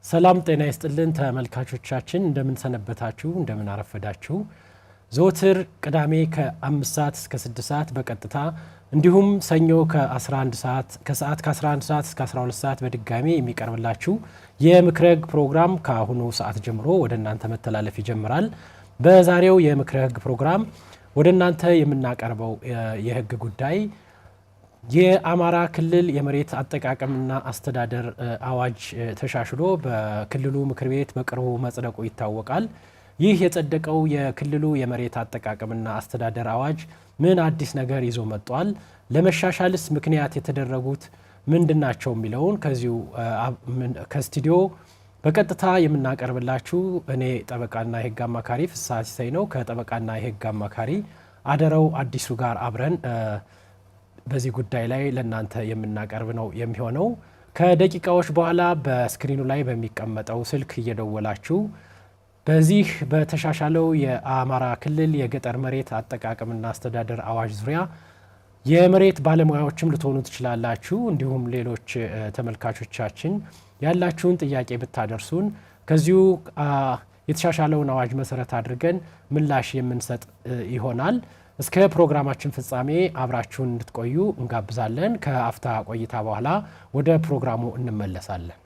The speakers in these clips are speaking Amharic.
ሰላም ጤና ይስጥልን ተመልካቾቻችን እንደምን ሰነበታችሁ እንደምን አረፈዳችሁ ዘወትር ቅዳሜ ከ5 ሰዓት እስከ 6 ሰዓት በቀጥታ እንዲሁም ሰኞ ከ11 ሰዓት ከ11 ሰዓት እስከ 12 ሰዓት በድጋሚ የሚቀርብላችሁ የምክረግ ፕሮግራም ከአሁኑ ሰዓት ጀምሮ ወደ እናንተ መተላለፍ ይጀምራል። በዛሬው የምክረግ ፕሮግራም ወደ እናንተ የምናቀርበው የህግ ጉዳይ የአማራ ክልል የመሬት አጠቃቀምና አስተዳደር አዋጅ ተሻሽሎ በክልሉ ምክር ቤት በቅርቡ መጽደቁ ይታወቃል። ይህ የጸደቀው የክልሉ የመሬት አጠቃቀምና አስተዳደር አዋጅ ምን አዲስ ነገር ይዞ መጥቷል? ለመሻሻልስ ምክንያት የተደረጉት ምንድናቸው የሚለውን ከስቱዲዮ በቀጥታ የምናቀርብላችሁ እኔ ጠበቃና የህግ አማካሪ ፍስሐ ሲሳይ ነው። ከጠበቃና የህግ አማካሪ አደረው አዲሱ ጋር አብረን በዚህ ጉዳይ ላይ ለእናንተ የምናቀርብ ነው የሚሆነው። ከደቂቃዎች በኋላ በስክሪኑ ላይ በሚቀመጠው ስልክ እየደወላችሁ በዚህ በተሻሻለው የአማራ ክልል የገጠር መሬት አጠቃቀምና አስተዳደር አዋጅ ዙሪያ የመሬት ባለሙያዎችም ልትሆኑ ትችላላችሁ። እንዲሁም ሌሎች ተመልካቾቻችን ያላችሁን ጥያቄ ብታደርሱን ከዚሁ የተሻሻለውን አዋጅ መሰረት አድርገን ምላሽ የምንሰጥ ይሆናል። እስከ ፕሮግራማችን ፍጻሜ አብራችሁን እንድትቆዩ እንጋብዛለን። ከአፍታ ቆይታ በኋላ ወደ ፕሮግራሙ እንመለሳለን።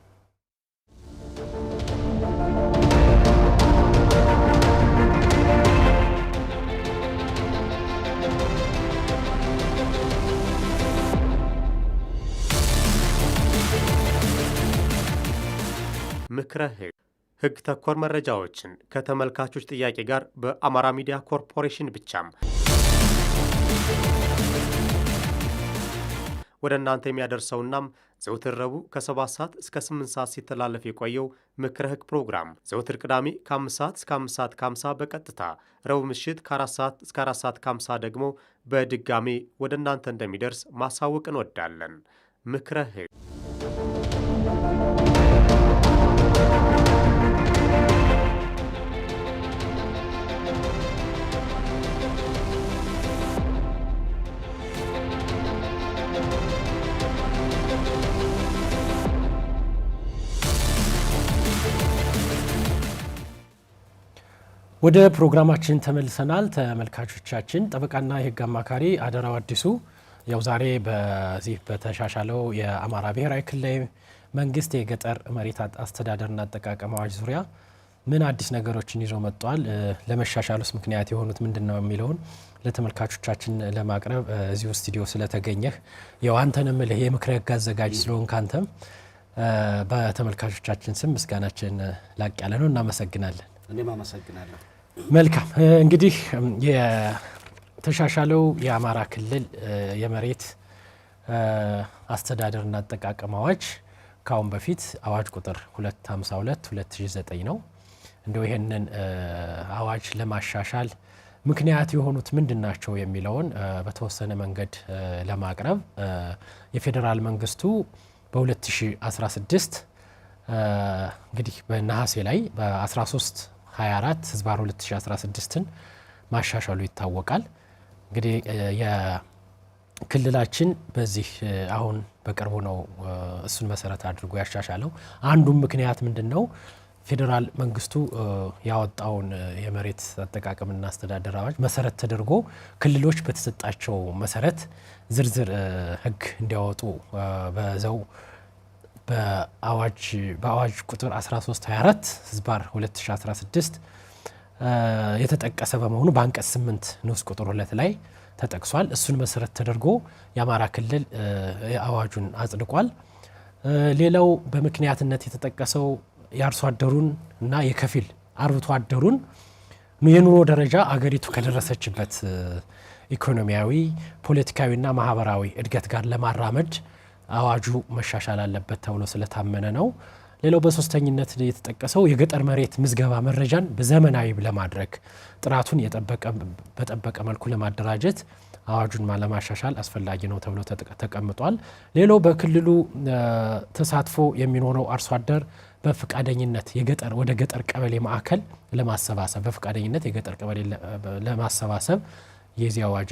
ምክረ ህግ ተኮር መረጃዎችን ከተመልካቾች ጥያቄ ጋር በአማራ ሚዲያ ኮርፖሬሽን ብቻም ወደ እናንተ የሚያደርሰውናም ዘውትር ረቡዕ ከ7 ሰዓት እስከ 8 ሰዓት ሲተላለፍ የቆየው ምክረ ህግ ፕሮግራም ዘውትር ቅዳሜ ከ5 ሰዓት እስከ 5 ሰዓት ከ50 በቀጥታ ረቡዕ ምሽት ከ4 ሰዓት እስከ 4 ሰዓት ከ50 ደግሞ በድጋሜ ወደ እናንተ እንደሚደርስ ማሳወቅ እንወዳለን። ምክረ ህግ ወደ ፕሮግራማችን ተመልሰናል። ተመልካቾቻችን ጠበቃና የህግ አማካሪ አደራው አዲሱ ያው ዛሬ በዚህ በተሻሻለው የአማራ ብሔራዊ ክልላዊ መንግስት የገጠር መሬት አስተዳደርና አጠቃቀም አዋጅ ዙሪያ ምን አዲስ ነገሮችን ይዞ መጥቷል፣ ለመሻሻሉስ ምክንያት የሆኑት ምንድነው የሚለውን ለተመልካቾቻችን ለማቅረብ እዚሁ ስቱዲዮ ስለተገኘህ ያው አንተንም የምክረ ህግ አዘጋጅ ስለሆንክ አንተም በተመልካቾቻችን ስም ምስጋናችን ላቅ ያለ ነው። እናመሰግናለን። እኔም አመሰግናለሁ። መልካም እንግዲህ የተሻሻለው የአማራ ክልል የመሬት አስተዳደርና አጠቃቀም አዋጅ ካሁን በፊት አዋጅ ቁጥር 252/2009 ነው። እንደው ይሄንን አዋጅ ለማሻሻል ምክንያት የሆኑት ምንድናቸው የሚለውን በተወሰነ መንገድ ለማቅረብ የፌዴራል መንግስቱ በ2016 እንግዲህ በነሐሴ ላይ በ1324 ህዝባር 2016ን ማሻሻሉ ይታወቃል። እንግዲህ የክልላችን በዚህ አሁን በቅርቡ ነው እሱን መሰረት አድርጎ ያሻሻለው። አንዱም ምክንያት ምንድነው? ፌዴራል መንግስቱ ያወጣውን የመሬት አጠቃቀምና አስተዳደር አዋጅ መሰረት ተደርጎ ክልሎች በተሰጣቸው መሰረት ዝርዝር ህግ እንዲያወጡ በዛው በአዋጅ ቁጥር 1324 ህዝባር 2016 የተጠቀሰ በመሆኑ በአንቀጽ 8 ንዑስ ቁጥር 2 ላይ ተጠቅሷል። እሱን መሰረት ተደርጎ የአማራ ክልል አዋጁን አጽድቋል። ሌላው በምክንያትነት የተጠቀሰው የአርሶ አደሩን እና የከፊል አርብቶ አደሩን የኑሮ ደረጃ አገሪቱ ከደረሰችበት ኢኮኖሚያዊ፣ ፖለቲካዊና ማህበራዊ እድገት ጋር ለማራመድ አዋጁ መሻሻል አለበት ተብሎ ስለታመነ ነው። ሌላው በሶስተኝነት የተጠቀሰው የገጠር መሬት ምዝገባ መረጃን በዘመናዊ ለማድረግ ጥራቱን በጠበቀ መልኩ ለማደራጀት አዋጁን ለማሻሻል አስፈላጊ ነው ተብሎ ተቀምጧል። ሌላው በክልሉ ተሳትፎ የሚኖረው አርሶ አደር በፍቃደኝነት ወደ ገጠር ቀበሌ ማዕከል ለማሰባሰብ በፍቃደኝነት የገጠር ቀበሌ ለማሰባሰብ የዚህ አዋጅ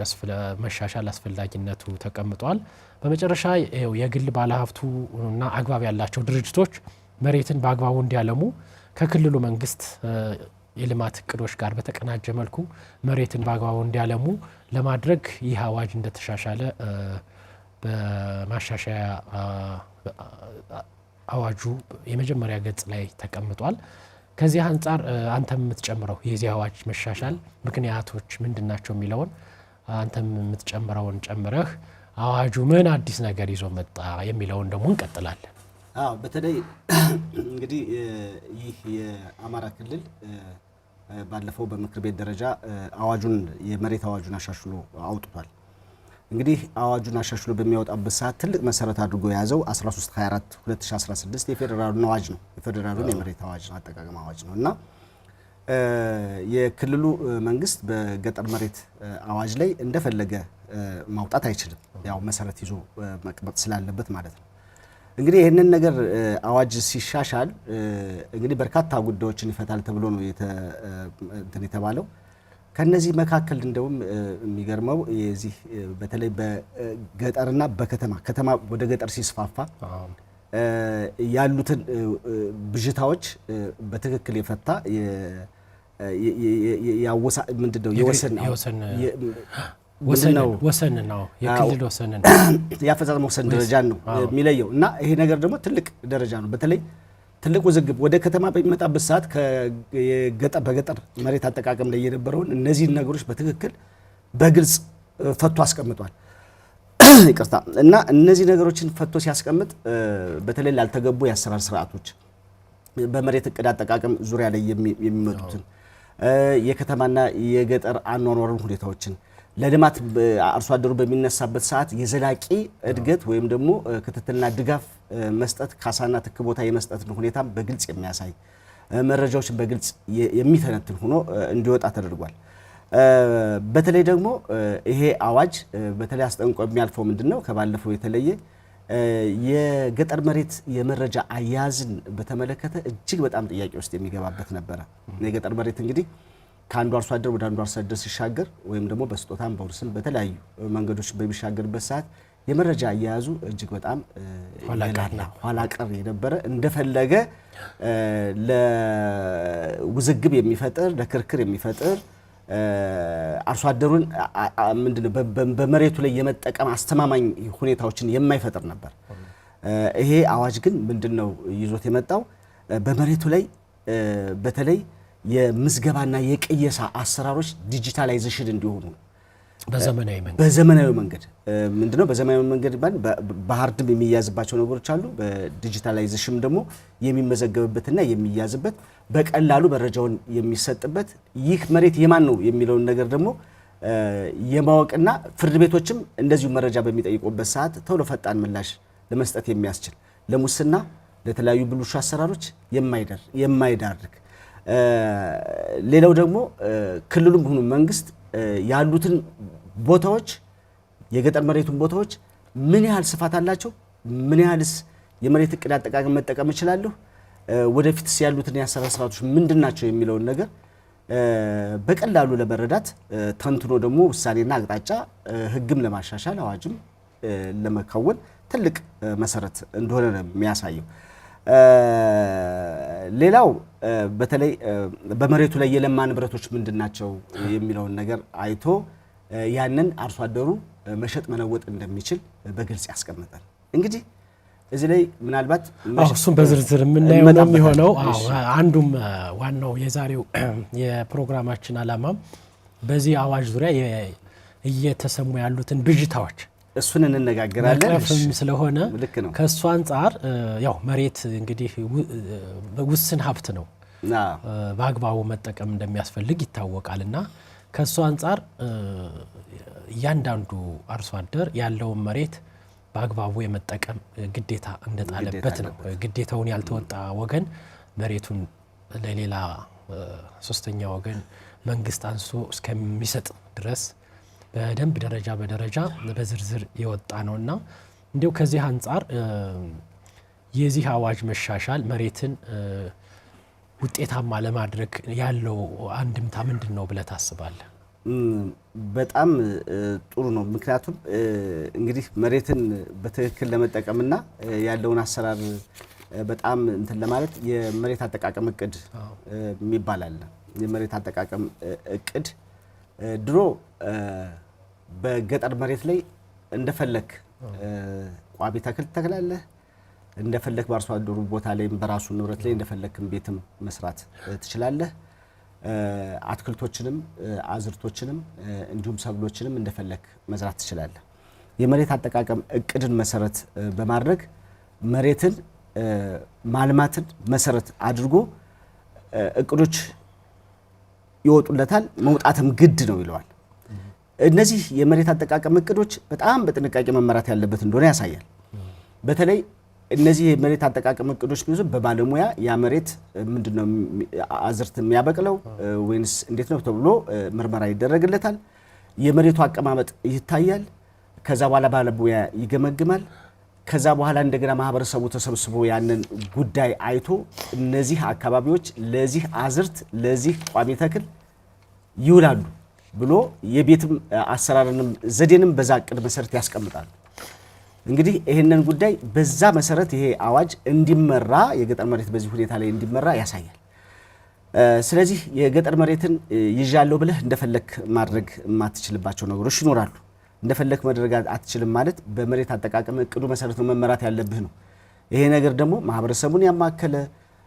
መሻሻል አስፈላጊነቱ ተቀምጧል። በመጨረሻ የግል ባለሀብቱና አግባብ ያላቸው ድርጅቶች መሬትን በአግባቡ እንዲያለሙ ከክልሉ መንግስት የልማት እቅዶች ጋር በተቀናጀ መልኩ መሬትን በአግባቡ እንዲያለሙ ለማድረግ ይህ አዋጅ እንደተሻሻለ በማሻሻያ አዋጁ የመጀመሪያ ገጽ ላይ ተቀምጧል። ከዚህ አንጻር አንተም የምትጨምረው የዚህ አዋጅ መሻሻል ምክንያቶች ምንድናቸው የሚለውን አንተም የምትጨምረውን ጨምረህ አዋጁ ምን አዲስ ነገር ይዞ መጣ የሚለውን ደግሞ እንቀጥላለን። በተለይ እንግዲህ ይህ የአማራ ክልል ባለፈው በምክር ቤት ደረጃ አዋጁን የመሬት አዋጁን አሻሽሎ አውጥቷል። እንግዲህ አዋጁን አሻሽሎ በሚያወጣበት ሰዓት ትልቅ መሰረት አድርጎ የያዘው 1324 2016 የፌደራሉን አዋጅ ነው። የፌደራሉን የመሬት አዋጅ ነው፣ አጠቃቀም አዋጅ ነው እና የክልሉ መንግስት በገጠር መሬት አዋጅ ላይ እንደፈለገ ማውጣት አይችልም። ያው መሰረት ይዞ መቅመጥ ስላለበት ማለት ነው። እንግዲህ ይህንን ነገር አዋጅ ሲሻሻል እንግዲህ በርካታ ጉዳዮችን ይፈታል ተብሎ ነው የተባለው። ከነዚህ መካከል እንደውም የሚገርመው የዚህ በተለይ በገጠርና ከተማ ወደ ገጠር ሲስፋፋ ያሉትን ብዥታዎች በትክክል የፈታ ምንድነው ወሰን ነው የክልል ወሰን ነው ያፈጻጸም ወሰን ደረጃ ነው የሚለየው እና ይሄ ነገር ደግሞ ትልቅ ደረጃ ነው። በተለይ ትልቅ ውዝግብ ወደ ከተማ በሚመጣበት ሰዓት በገጠር መሬት አጠቃቀም ላይ የነበረውን እነዚህን ነገሮች በትክክል በግልጽ ፈቶ አስቀምጧል። ይቅርታ እና እነዚህ ነገሮችን ፈቶ ሲያስቀምጥ በተለይ ላልተገቡ የአሰራር ስርዓቶች በመሬት እቅድ አጠቃቀም ዙሪያ ላይ የሚመጡትን የከተማና የገጠር አኗኗርን ሁኔታዎችን ለልማት አርሶ አደሩ በሚነሳበት ሰዓት የዘላቂ እድገት ወይም ደግሞ ክትትልና ድጋፍ መስጠት ካሳና ትክ ቦታ የመስጠትን ሁኔታ በግልጽ የሚያሳይ መረጃዎችን በግልጽ የሚተነትን ሆኖ እንዲወጣ ተደርጓል። በተለይ ደግሞ ይሄ አዋጅ በተለይ አስጠንቆ የሚያልፈው ምንድነው ከባለፈው የተለየ የገጠር መሬት የመረጃ አያያዝን በተመለከተ እጅግ በጣም ጥያቄ ውስጥ የሚገባበት ነበረ። የገጠር መሬት እንግዲህ ከአንዱ አርሶ አደር ወደ አንዱ አርሶ አደር ሲሻገር ወይም ደግሞ በስጦታም በውርስም በተለያዩ መንገዶች በሚሻገርበት ሰዓት የመረጃ አያያዙ እጅግ በጣም ኋላ ቀር የነበረ እንደፈለገ ለውዝግብ የሚፈጥር ለክርክር የሚፈጥር አርሶ አደሩን ምንድነው በመሬቱ ላይ የመጠቀም አስተማማኝ ሁኔታዎችን የማይፈጥር ነበር። ይሄ አዋጅ ግን ምንድነው ይዞት የመጣው በመሬቱ ላይ በተለይ የምዝገባና የቅየሳ አሰራሮች ዲጂታላይዜሽን እንዲሆኑ በዘመናዊ መንገድ ምንድነው በዘመናዊ መንገድ በሃርድም የሚያዝባቸው ነገሮች አሉ። በዲጂታላይዜሽን ደግሞ የሚመዘገብበትና የሚያዝበት በቀላሉ መረጃውን የሚሰጥበት ይህ መሬት የማን ነው የሚለውን ነገር ደግሞ የማወቅና ፍርድ ቤቶችም እንደዚሁ መረጃ በሚጠይቁበት ሰዓት ቶሎ ፈጣን ምላሽ ለመስጠት የሚያስችል ለሙስና ለተለያዩ ብልሹ አሰራሮች የማይዳርግ ሌላው ደግሞ ክልሉም ሆኖ መንግስት ያሉትን ቦታዎች የገጠር መሬቱን ቦታዎች ምን ያህል ስፋት አላቸው፣ ምን ያህልስ የመሬት እቅድ አጠቃቀም መጠቀም ይችላሉ፣ ወደፊትስ ያሉትን የአሰራር ስርዓቶች ምንድናቸው የሚለውን ነገር በቀላሉ ለመረዳት ተንትኖ ደግሞ ውሳኔና አቅጣጫ ህግም ለማሻሻል አዋጅም ለመከወን ትልቅ መሰረት እንደሆነ ነው የሚያሳየው። ሌላው በተለይ በመሬቱ ላይ የለማ ንብረቶች ምንድናቸው የሚለውን ነገር አይቶ ያንን አርሶ አደሩ መሸጥ መለወጥ እንደሚችል በግልጽ ያስቀምጣል። እንግዲህ እዚህ ላይ ምናልባት እሱን በዝርዝር የምናየው ነው የሚሆነው። አንዱም ዋናው የዛሬው የፕሮግራማችን ዓላማም በዚህ አዋጅ ዙሪያ እየተሰሙ ያሉትን ብዥታዎች እሱን እንነጋገራለን መቅረፍም ስለሆነ ከእሱ አንጻር ያው መሬት እንግዲህ ውስን ሀብት ነው፣ በአግባቡ መጠቀም እንደሚያስፈልግ ይታወቃልና ከእሱ አንጻር እያንዳንዱ አርሶ አደር ያለውን መሬት በአግባቡ የመጠቀም ግዴታ እንደጣለበት ነው። ግዴታውን ያልተወጣ ወገን መሬቱን ለሌላ ሶስተኛ ወገን መንግስት አንሶ እስከሚሰጥ ድረስ በደንብ ደረጃ በደረጃ በዝርዝር የወጣ ነውና እንዲሁ ከዚህ አንጻር የዚህ አዋጅ መሻሻል መሬትን ውጤታማ ለማድረግ ያለው አንድምታ ምንድን ነው ብለህ ታስባለህ? በጣም ጥሩ ነው። ምክንያቱም እንግዲህ መሬትን በትክክል ለመጠቀምና ያለውን አሰራር በጣም እንትን ለማለት የመሬት አጠቃቀም እቅድ የሚባል አለ። የመሬት አጠቃቀም እቅድ ድሮ በገጠር መሬት ላይ እንደፈለክ ቋሚ ተክል ትተክላለህ፣ እንደፈለክ በአርሶ አደሩ ቦታ ላይ በራሱ ንብረት ላይ እንደፈለክም ቤትም መስራት ትችላለህ። አትክልቶችንም አዝርቶችንም እንዲሁም ሰብሎችንም እንደፈለክ መዝራት ትችላለህ። የመሬት አጠቃቀም እቅድን መሰረት በማድረግ መሬትን ማልማትን መሰረት አድርጎ እቅዶች ይወጡለታል፣ መውጣትም ግድ ነው ይለዋል። እነዚህ የመሬት አጠቃቀም እቅዶች በጣም በጥንቃቄ መመራት ያለበት እንደሆነ ያሳያል። በተለይ እነዚህ የመሬት አጠቃቀም እቅዶች ቢይዙ በባለሙያ ያ መሬት ምንድነው አዝርት የሚያበቅለው ወይንስ እንዴት ነው ተብሎ ምርመራ ይደረግለታል። የመሬቱ አቀማመጥ ይታያል። ከዛ በኋላ ባለሙያ ይገመግማል። ከዛ በኋላ እንደገና ማህበረሰቡ ተሰብስቦ ያንን ጉዳይ አይቶ እነዚህ አካባቢዎች ለዚህ አዝርት ለዚህ ቋሚ ተክል ይውላሉ ብሎ የቤትም አሰራርንም ዘዴንም በዛ እቅድ መሰረት ያስቀምጣሉ። እንግዲህ ይሄንን ጉዳይ በዛ መሰረት ይሄ አዋጅ እንዲመራ የገጠር መሬት በዚህ ሁኔታ ላይ እንዲመራ ያሳያል። ስለዚህ የገጠር መሬትን ይዣለሁ ብለህ እንደፈለክ ማድረግ የማትችልባቸው ነገሮች ይኖራሉ። እንደፈለክ ማድረግ አትችልም ማለት በመሬት አጠቃቀም እቅዱ መሰረት ነው መመራት ያለብህ ነው። ይሄ ነገር ደግሞ ማህበረሰቡን ያማከለ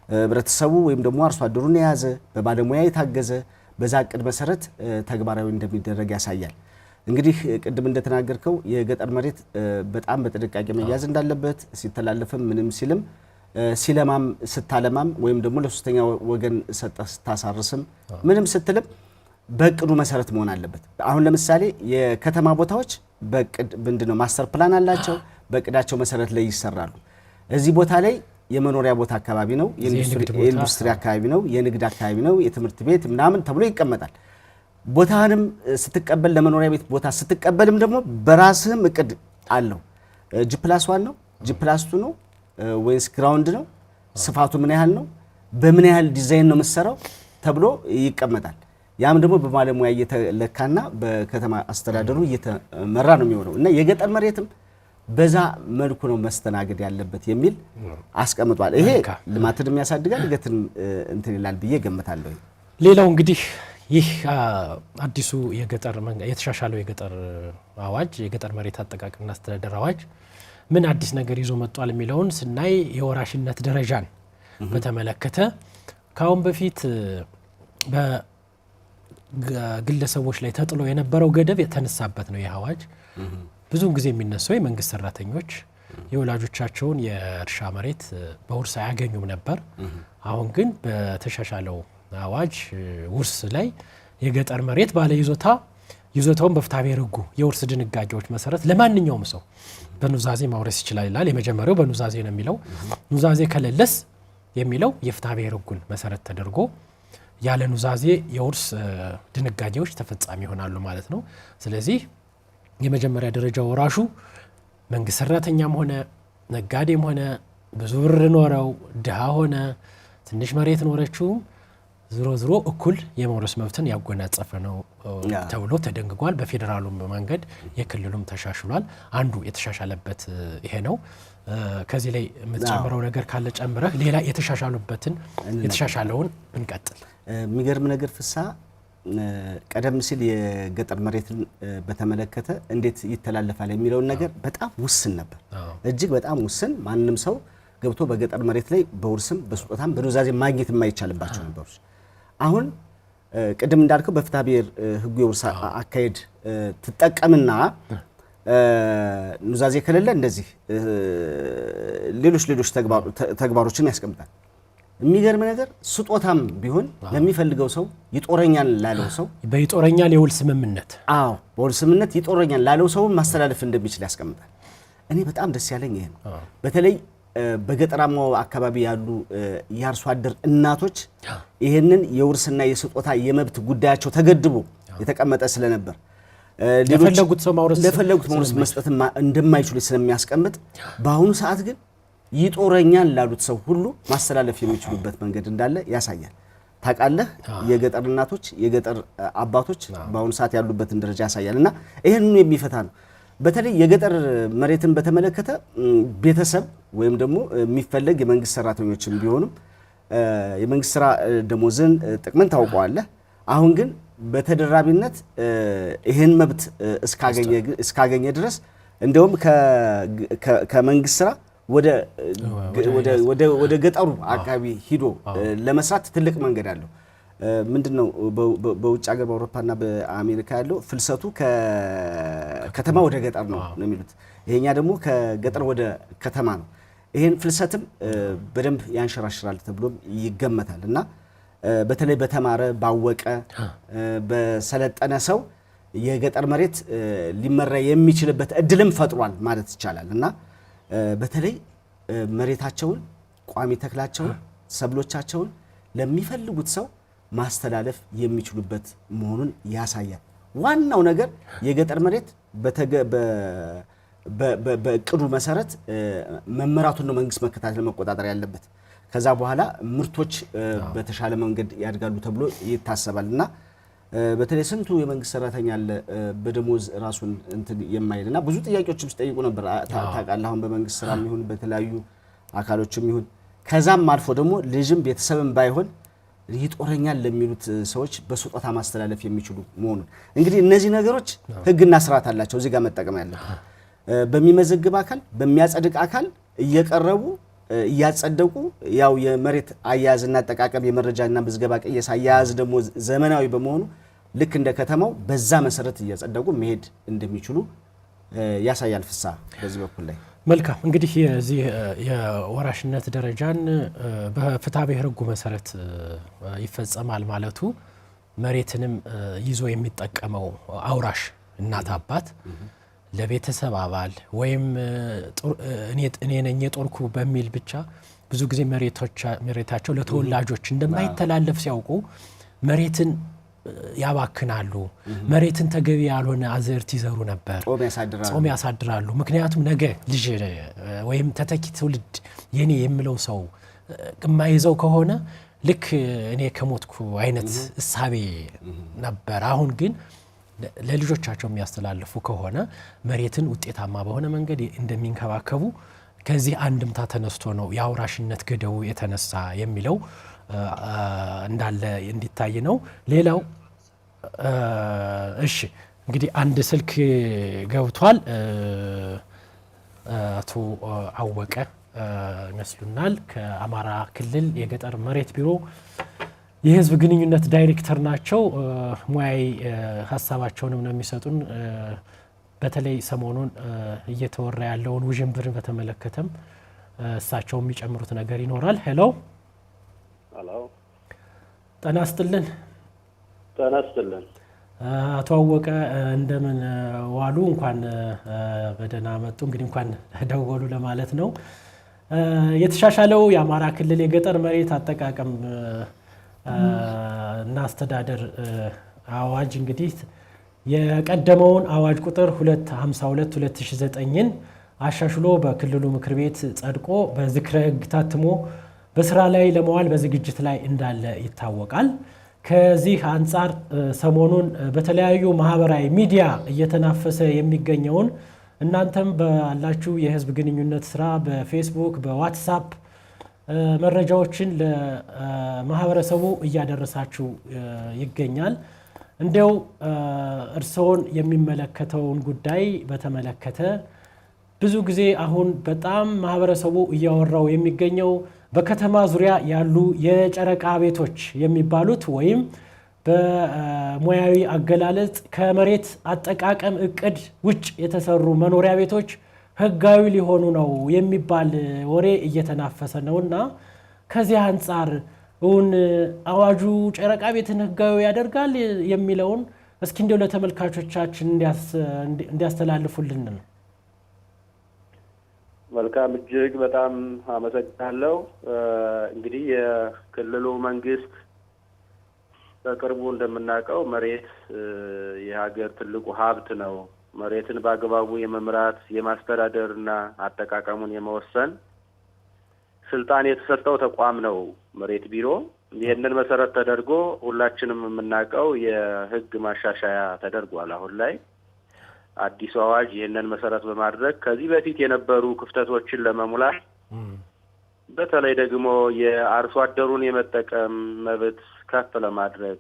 ህብረተሰቡ ወይም ደግሞ አርሶ አደሩን የያዘ በባለሙያ የታገዘ በዛ እቅድ መሰረት ተግባራዊ እንደሚደረግ ያሳያል። እንግዲህ ቅድም እንደተናገርከው የገጠር መሬት በጣም በጥንቃቄ መያዝ እንዳለበት ሲተላለፍም ምንም ሲልም ሲለማም ስታለማም ወይም ደግሞ ለሶስተኛ ወገን ስታሳርስም ምንም ስትልም በእቅዱ መሰረት መሆን አለበት። አሁን ለምሳሌ የከተማ ቦታዎች በእቅድ ምንድነው ማስተር ፕላን አላቸው። በእቅዳቸው መሰረት ላይ ይሰራሉ። እዚህ ቦታ ላይ የመኖሪያ ቦታ አካባቢ ነው፣ የኢንዱስትሪ አካባቢ ነው፣ የንግድ አካባቢ ነው፣ የትምህርት ቤት ምናምን ተብሎ ይቀመጣል። ቦታህንም ስትቀበል ለመኖሪያ ቤት ቦታ ስትቀበልም ደግሞ በራስህም እቅድ አለው። ጂ+1 ነው፣ ጂ+2 ነው ወይስ ግራውንድ ነው፣ ስፋቱ ምን ያህል ነው፣ በምን ያህል ዲዛይን ነው የምትሰራው ተብሎ ይቀመጣል። ያም ደግሞ በባለሙያ እየተለካና በከተማ አስተዳደሩ እየተመራ ነው የሚሆነው እና የገጠር መሬትም በዛ መልኩ ነው መስተናገድ ያለበት የሚል አስቀምጧል። ይሄ ልማትን ያሳድጋል፣ እድገትን እንትን ይላል ብዬ ገምታለሁ። ሌላው እንግዲህ ይህ አዲሱ የተሻሻለው የገጠር አዋጅ የገጠር መሬት አጠቃቀምና አስተዳደር አዋጅ ምን አዲስ ነገር ይዞ መጥቷል የሚለውን ስናይ የወራሽነት ደረጃን በተመለከተ ካሁን በፊት በግለሰቦች ላይ ተጥሎ የነበረው ገደብ የተነሳበት ነው። ይህ አዋጅ ብዙውን ጊዜ የሚነሳው የመንግስት ሰራተኞች የወላጆቻቸውን የእርሻ መሬት በውርስ አያገኙም ነበር። አሁን ግን በተሻሻለው አዋጅ ውርስ ላይ የገጠር መሬት ባለ ይዞታውን በፍትሐብሔር ሕጉ የውርስ ድንጋጌዎች መሰረት ለማንኛውም ሰው በኑዛዜ ማውረስ ይችላል ይላል። የመጀመሪያው በኑዛዜ ነው የሚለው። ኑዛዜ ከሌለስ የሚለው የፍትሐብሔር ሕጉን መሰረት ተደርጎ ያለ ኑዛዜ የውርስ ድንጋጌዎች ተፈጻሚ ይሆናሉ ማለት ነው። ስለዚህ የመጀመሪያ ደረጃ ወራሹ መንግስት ሰራተኛም ሆነ ነጋዴም ሆነ ብዙ ብር ኖረው ድሃ ሆነ ትንሽ መሬት ኖረችውም ዝሮ እኩል የመውረስ መብትን ያጎናጸፈ ነው ተብሎ ተደንግጓል። በፌዴራሉም መንገድ የክልሉም ተሻሽሏል። አንዱ የተሻሻለበት ይሄ ነው። ከዚህ ላይ የምትጨምረው ነገር ካለ ጨምረህ ሌላ የተሻሻለውን እንቀጥል። የሚገርም ነገር ፍሳ ቀደም ሲል የገጠር መሬትን በተመለከተ እንዴት ይተላለፋል የሚለውን ነገር በጣም ውስን ነበር። እጅግ በጣም ውስን፣ ማንም ሰው ገብቶ በገጠር መሬት ላይ በውርስም በስጦታም በኑዛዜ ማግኘት የማይቻልባቸው ነበሮች አሁን ቅድም እንዳልከው በፍትሐብሔር ሕጉ የውርስ አካሄድ ትጠቀምና ኑዛዜ ከሌለ እንደዚህ ሌሎች ተግባሮችን ያስቀምጣል። የሚገርም ነገር ስጦታም ቢሆን ለሚፈልገው ሰው ይጦረኛል ላለው ሰው በይጦረኛል የውል ስምምነት በውል ስምምነት ይጦረኛል ላለው ሰው ማስተላለፍ እንደሚችል ያስቀምጣል። እኔ በጣም ደስ ያለኝ ይሄ ነው። በተለይ በገጠራማው አካባቢ ያሉ የአርሶ አደር እናቶች ይሄንን የውርስና የስጦታ የመብት ጉዳያቸው ተገድቦ የተቀመጠ ስለነበር ለፈለጉት ሰው ማውረስ መስጠት እንደማይችሉ ስለሚያስቀምጥ በአሁኑ ሰዓት ግን ይጦረኛል ላሉት ሰው ሁሉ ማስተላለፍ የሚችሉበት መንገድ እንዳለ ያሳያል። ታውቃለህ፣ የገጠር እናቶች የገጠር አባቶች በአሁኑ ሰዓት ያሉበትን ደረጃ ያሳያል እና ይሄንን የሚፈታ ነው። በተለይ የገጠር መሬትን በተመለከተ ቤተሰብ ወይም ደግሞ የሚፈለግ የመንግስት ሰራተኞችም ቢሆኑ የመንግስት ስራ ደሞዝን ጥቅምን ታውቀዋለህ። አሁን ግን በተደራቢነት ይሄን መብት እስካገኘ ድረስ እንደውም ከመንግስት ስራ ወደ ገጠሩ አካባቢ ሂዶ ለመስራት ትልቅ መንገድ አለው። ምንድነው በውጭ ሀገር በአውሮፓና በአሜሪካ ያለው ፍልሰቱ ከከተማ ወደ ገጠር ነው የሚሉት። ይሄኛ ደግሞ ከገጠር ወደ ከተማ ነው። ይሄን ፍልሰትም በደንብ ያንሸራሽራል ተብሎ ይገመታል እና በተለይ በተማረ ባወቀ በሰለጠነ ሰው የገጠር መሬት ሊመራ የሚችልበት እድልም ፈጥሯል ማለት ይቻላል እና በተለይ መሬታቸውን ቋሚ ተክላቸውን ሰብሎቻቸውን ለሚፈልጉት ሰው ማስተላለፍ የሚችሉበት መሆኑን ያሳያል። ዋናው ነገር የገጠር መሬት በእቅዱ መሰረት መመራቱን ነው መንግስት መከታተል መቆጣጠር ያለበት። ከዛ በኋላ ምርቶች በተሻለ መንገድ ያድጋሉ ተብሎ ይታሰባልና በተለይ ስንቱ የመንግስት ሰራተኛ አለ በደሞዝ ራሱን እንትን የማይልና ብዙ ጥያቄዎችም ሲጠይቁ ነበር ታውቃለህ። አሁን በመንግስት ስራም ይሁን በተለያዩ አካሎችም ይሁን ከዛም አልፎ ደግሞ ልጅም ቤተሰብም ባይሆን ይጦረኛል ለሚሉት ሰዎች በስጦታ ማስተላለፍ የሚችሉ መሆኑን እንግዲህ እነዚህ ነገሮች ህግና ስርዓት አላቸው። እዚህ ጋር መጠቀም ያለበት በሚመዘግብ አካል በሚያጸድቅ አካል እየቀረቡ እያጸደቁ ያው የመሬት አያያዝና አጠቃቀም የመረጃና ምዝገባ ቅየሳ አያያዝ ደግሞ ዘመናዊ በመሆኑ ልክ እንደ ከተማው በዛ መሰረት እያጸደቁ መሄድ እንደሚችሉ ያሳያል። ፍሳ በዚህ በኩል ላይ መልካም እንግዲህ የዚህ የወራሽነት ደረጃን በፍትሐ ብሔር ሕጉ መሰረት ይፈጸማል ማለቱ መሬትንም ይዞ የሚጠቀመው አውራሽ እናት አባት ለቤተሰብ አባል ወይም እኔ ነኝ የጦርኩ በሚል ብቻ ብዙ ጊዜ መሬታቸው ለተወላጆች እንደማይተላለፍ ሲያውቁ መሬትን ያባክናሉ። መሬትን ተገቢ ያልሆነ አዝርት ይዘሩ ነበር፣ ጾም ያሳድራሉ። ምክንያቱም ነገ ልጅ ወይም ተተኪ ትውልድ የኔ የሚለው ሰው የማይዘው ከሆነ ልክ እኔ ከሞትኩ አይነት እሳቤ ነበር። አሁን ግን ለልጆቻቸው የሚያስተላልፉ ከሆነ መሬትን ውጤታማ በሆነ መንገድ እንደሚንከባከቡ ከዚህ አንድምታ ተነስቶ ነው የአውራሽነት ገደቡ የተነሳ የሚለው እንዳለ እንዲታይ ነው። ሌላው እሺ እንግዲህ አንድ ስልክ ገብቷል። አቶ አወቀ ይመስሉናል ከአማራ ክልል የገጠር መሬት ቢሮ የህዝብ ግንኙነት ዳይሬክተር ናቸው። ሙያዊ ሀሳባቸውንም ነው የሚሰጡን። በተለይ ሰሞኑን እየተወራ ያለውን ውዥንብር በተመለከተም እሳቸው የሚጨምሩት ነገር ይኖራል። ሄሎ ጤና ይስጥልን። ጤና ይስጥልን አቶ አወቀ እንደምን ዋሉ? እንኳን በደህና መጡ። እንግዲህ እንኳን ደወሉ ለማለት ነው። የተሻሻለው የአማራ ክልል የገጠር መሬት አጠቃቀም እና አስተዳደር አዋጅ እንግዲህ የቀደመውን አዋጅ ቁጥር 252/2009ን አሻሽሎ በክልሉ ምክር ቤት ጸድቆ በዝክረ ሕግ ታትሞ በስራ ላይ ለመዋል በዝግጅት ላይ እንዳለ ይታወቃል። ከዚህ አንጻር ሰሞኑን በተለያዩ ማህበራዊ ሚዲያ እየተናፈሰ የሚገኘውን እናንተም ባላችሁ የህዝብ ግንኙነት ስራ በፌስቡክ በዋትስአፕ መረጃዎችን ለማህበረሰቡ እያደረሳችሁ ይገኛል። እንደው እርስዎን የሚመለከተውን ጉዳይ በተመለከተ ብዙ ጊዜ አሁን በጣም ማህበረሰቡ እያወራው የሚገኘው በከተማ ዙሪያ ያሉ የጨረቃ ቤቶች የሚባሉት ወይም በሙያዊ አገላለጽ ከመሬት አጠቃቀም እቅድ ውጭ የተሰሩ መኖሪያ ቤቶች ህጋዊ ሊሆኑ ነው የሚባል ወሬ እየተናፈሰ ነውና ከዚህ አንጻር እውን አዋጁ ጨረቃ ቤትን ህጋዊ ያደርጋል የሚለውን እስኪ እንደው ለተመልካቾቻችን እንዲያስተላልፉልን ነው። መልካም፣ እጅግ በጣም አመሰግናለሁ። እንግዲህ የክልሉ መንግስት በቅርቡ እንደምናውቀው መሬት የሀገር ትልቁ ሀብት ነው። መሬትን በአግባቡ የመምራት የማስተዳደርና አጠቃቀሙን የመወሰን ስልጣን የተሰጠው ተቋም ነው መሬት ቢሮ። ይህንን መሰረት ተደርጎ ሁላችንም የምናውቀው የህግ ማሻሻያ ተደርጓል። አሁን ላይ አዲሱ አዋጅ ይህንን መሰረት በማድረግ ከዚህ በፊት የነበሩ ክፍተቶችን ለመሙላት በተለይ ደግሞ የአርሶ አደሩን የመጠቀም መብት ከፍ ለማድረግ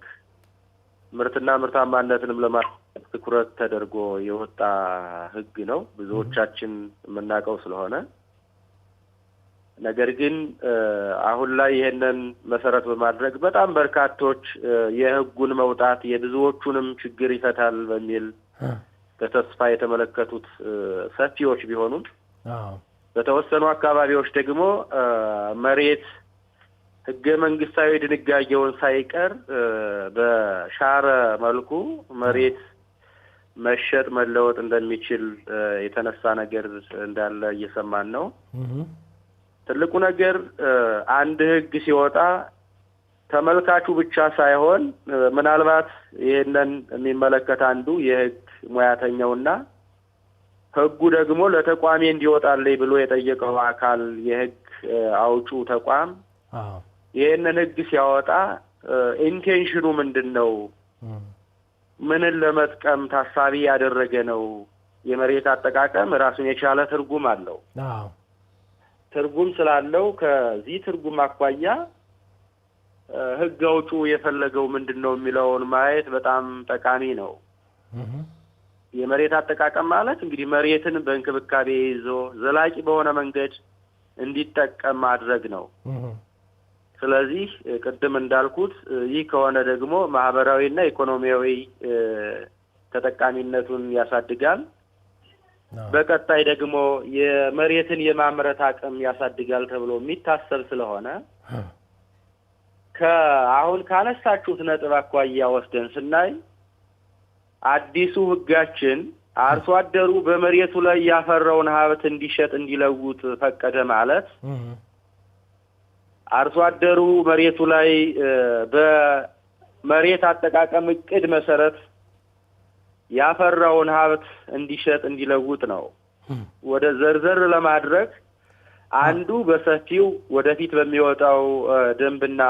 ምርትና ምርታማነትንም ለማስጠበቅ ትኩረት ተደርጎ የወጣ ህግ ነው ብዙዎቻችን የምናውቀው ስለሆነ። ነገር ግን አሁን ላይ ይሄንን መሰረት በማድረግ በጣም በርካቶች የህጉን መውጣት የብዙዎቹንም ችግር ይፈታል በሚል በተስፋ የተመለከቱት ሰፊዎች ቢሆኑም በተወሰኑ አካባቢዎች ደግሞ መሬት ህገ መንግስታዊ ድንጋጌውን ሳይቀር በሻረ መልኩ መሬት መሸጥ መለወጥ እንደሚችል የተነሳ ነገር እንዳለ እየሰማን ነው። ትልቁ ነገር አንድ ህግ ሲወጣ ተመልካቹ ብቻ ሳይሆን ምናልባት ይሄንን የሚመለከት አንዱ የህግ ሙያተኛውና ህጉ ደግሞ ለተቋሚ እንዲወጣልኝ ብሎ የጠየቀው አካል የህግ አውጩ ተቋም ይሄንን ህግ ሲያወጣ ኢንቴንሽኑ ምንድነው? ምንን ለመጥቀም ታሳቢ ያደረገ ነው? የመሬት አጠቃቀም ራሱን የቻለ ትርጉም አለው። ትርጉም ስላለው ከዚህ ትርጉም አኳያ ህግ አውጩ የፈለገው ምንድነው የሚለውን ማየት በጣም ጠቃሚ ነው። የመሬት አጠቃቀም ማለት እንግዲህ መሬትን በእንክብካቤ ይዞ ዘላቂ በሆነ መንገድ እንዲጠቀም ማድረግ ነው። ስለዚህ ቅድም እንዳልኩት ይህ ከሆነ ደግሞ ማህበራዊና ኢኮኖሚያዊ ተጠቃሚነቱን ያሳድጋል። በቀጣይ ደግሞ የመሬትን የማምረት አቅም ያሳድጋል ተብሎ የሚታሰብ ስለሆነ ከአሁን ካነሳችሁት ነጥብ አኳያ ወስደን ስናይ አዲሱ ህጋችን አርሶ አደሩ በመሬቱ ላይ ያፈራውን ሀብት እንዲሸጥ እንዲለውጥ ፈቀደ ማለት አርሶ አደሩ መሬቱ ላይ በመሬት አጠቃቀም እቅድ መሰረት ያፈራውን ሀብት እንዲሸጥ እንዲለውጥ ነው። ወደ ዘርዘር ለማድረግ አንዱ በሰፊው ወደፊት በሚወጣው ደንብና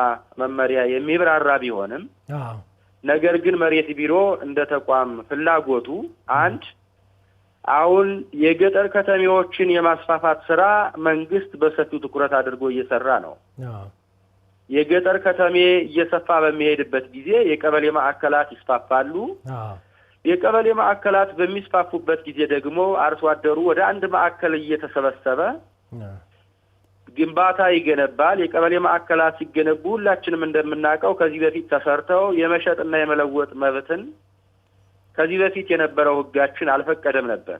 መመሪያ የሚብራራ ቢሆንም ነገር ግን መሬት ቢሮ እንደ ተቋም ፍላጎቱ አንድ አሁን የገጠር ከተሜዎችን የማስፋፋት ስራ መንግስት በሰፊው ትኩረት አድርጎ እየሰራ ነው። የገጠር ከተሜ እየሰፋ በሚሄድበት ጊዜ የቀበሌ ማዕከላት ይስፋፋሉ። የቀበሌ ማዕከላት በሚስፋፉበት ጊዜ ደግሞ አርሶ አደሩ ወደ አንድ ማዕከል እየተሰበሰበ ግንባታ ይገነባል። የቀበሌ ማዕከላት ሲገነቡ ሁላችንም እንደምናውቀው ከዚህ በፊት ተሰርተው የመሸጥና የመለወጥ መብትን ከዚህ በፊት የነበረው ህጋችን አልፈቀደም ነበር።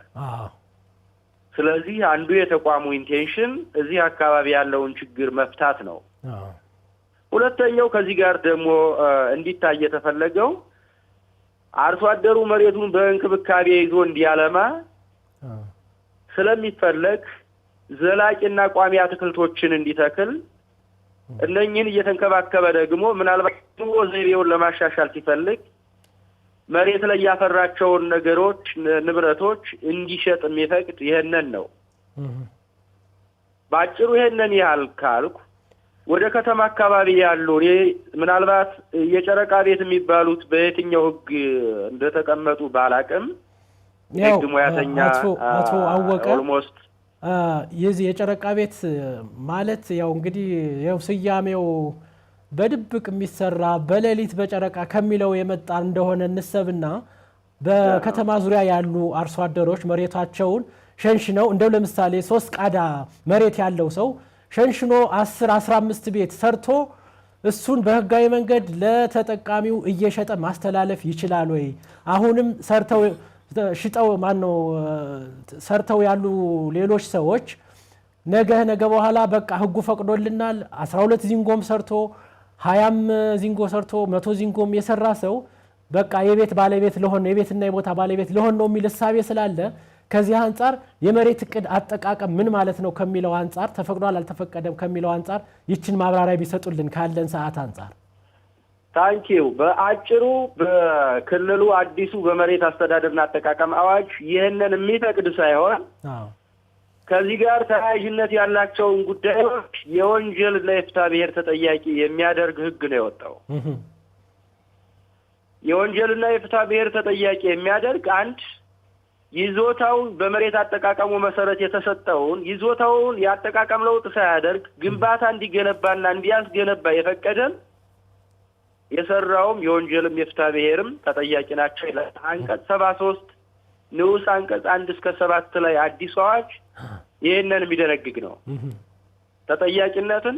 ስለዚህ አንዱ የተቋሙ ኢንቴንሽን እዚህ አካባቢ ያለውን ችግር መፍታት ነው። ሁለተኛው ከዚህ ጋር ደግሞ እንዲታይ የተፈለገው አርሶ አደሩ መሬቱን በእንክብካቤ ይዞ እንዲያለማ ስለሚፈለግ ዘላቂና ቋሚ አትክልቶችን እንዲተክል እነኚህን እየተንከባከበ ደግሞ ምናልባት ኑሮ ዘይቤውን ለማሻሻል ሲፈልግ መሬት ላይ ያፈራቸውን ነገሮች ንብረቶች እንዲሸጥ የሚፈቅድ ይሄንን ነው። ባጭሩ ይሄንን ያህል ካልኩ ወደ ከተማ አካባቢ ያሉ ምናልባት የጨረቃ ቤት የሚባሉት በየትኛው ህግ እንደተቀመጡ ባላቅም ህግ ሙያተኛ አቶ አወቀ ኦልሞስት የዚህ የጨረቃ ቤት ማለት ያው እንግዲህ ያው ስያሜው በድብቅ የሚሰራ በሌሊት በጨረቃ ከሚለው የመጣ እንደሆነ እንሰብና በከተማ ዙሪያ ያሉ አርሶ አደሮች መሬታቸውን ሸንሽነው እንደው ለምሳሌ 3 ቃዳ መሬት ያለው ሰው ሸንሽኖ 10-15 ቤት ሰርቶ እሱን በህጋዊ መንገድ ለተጠቃሚው እየሸጠ ማስተላለፍ ይችላል ወይ? አሁንም ሽጠው ማነው ሰርተው ያሉ ሌሎች ሰዎች ነገ በኋላ በቃ ህጉ ፈቅዶልናል 12 ዚንጎም ሰርቶ 20 ዚንጎ ሰርቶ 100 ዚንጎም የሰራ ሰው በቃ የቤት ባለቤት ለሆነ የቤትና የቦታ ባለቤት ለሆነ ነው የሚል ሐሳብ ስላለ ከዚህ አንፃር የመሬት እቅድ አጠቃቀም ምን ማለት ነው ከሚለው አንፃር ተፈቅዷል አልተፈቀደም ከሚለው አንፃር ይችን ማብራሪያ ቢሰጡልን ካለን ሰዓት አንፃር። ታንኪው። በአጭሩ በክልሉ አዲሱ በመሬት አስተዳደርና አጠቃቀም አዋጅ ይህንን የሚፈቅድ ሳይሆን ከዚህ ጋር ተያያዥነት ያላቸውን ጉዳዮች የወንጀልና የፍትሐ ብሔር ተጠያቂ የሚያደርግ ህግ ነው የወጣው። የወንጀልና የፍትሐ ብሔር ተጠያቂ የሚያደርግ አንድ ይዞታው በመሬት አጠቃቀሙ መሰረት የተሰጠውን ይዞታውን ያጠቃቀም ለውጥ ሳያደርግ ግንባታ እንዲገነባና እንዲያስገነባ የፈቀደም የሰራውም የወንጀልም የፍትሐ ብሔርም ተጠያቂ ናቸው ይላል አንቀጽ 73 ንዑስ አንቀጽ 1 እስከ 7 ላይ አዲስ አዋጅ ይሄንን የሚደነግግ ነው። ተጠያቂነትን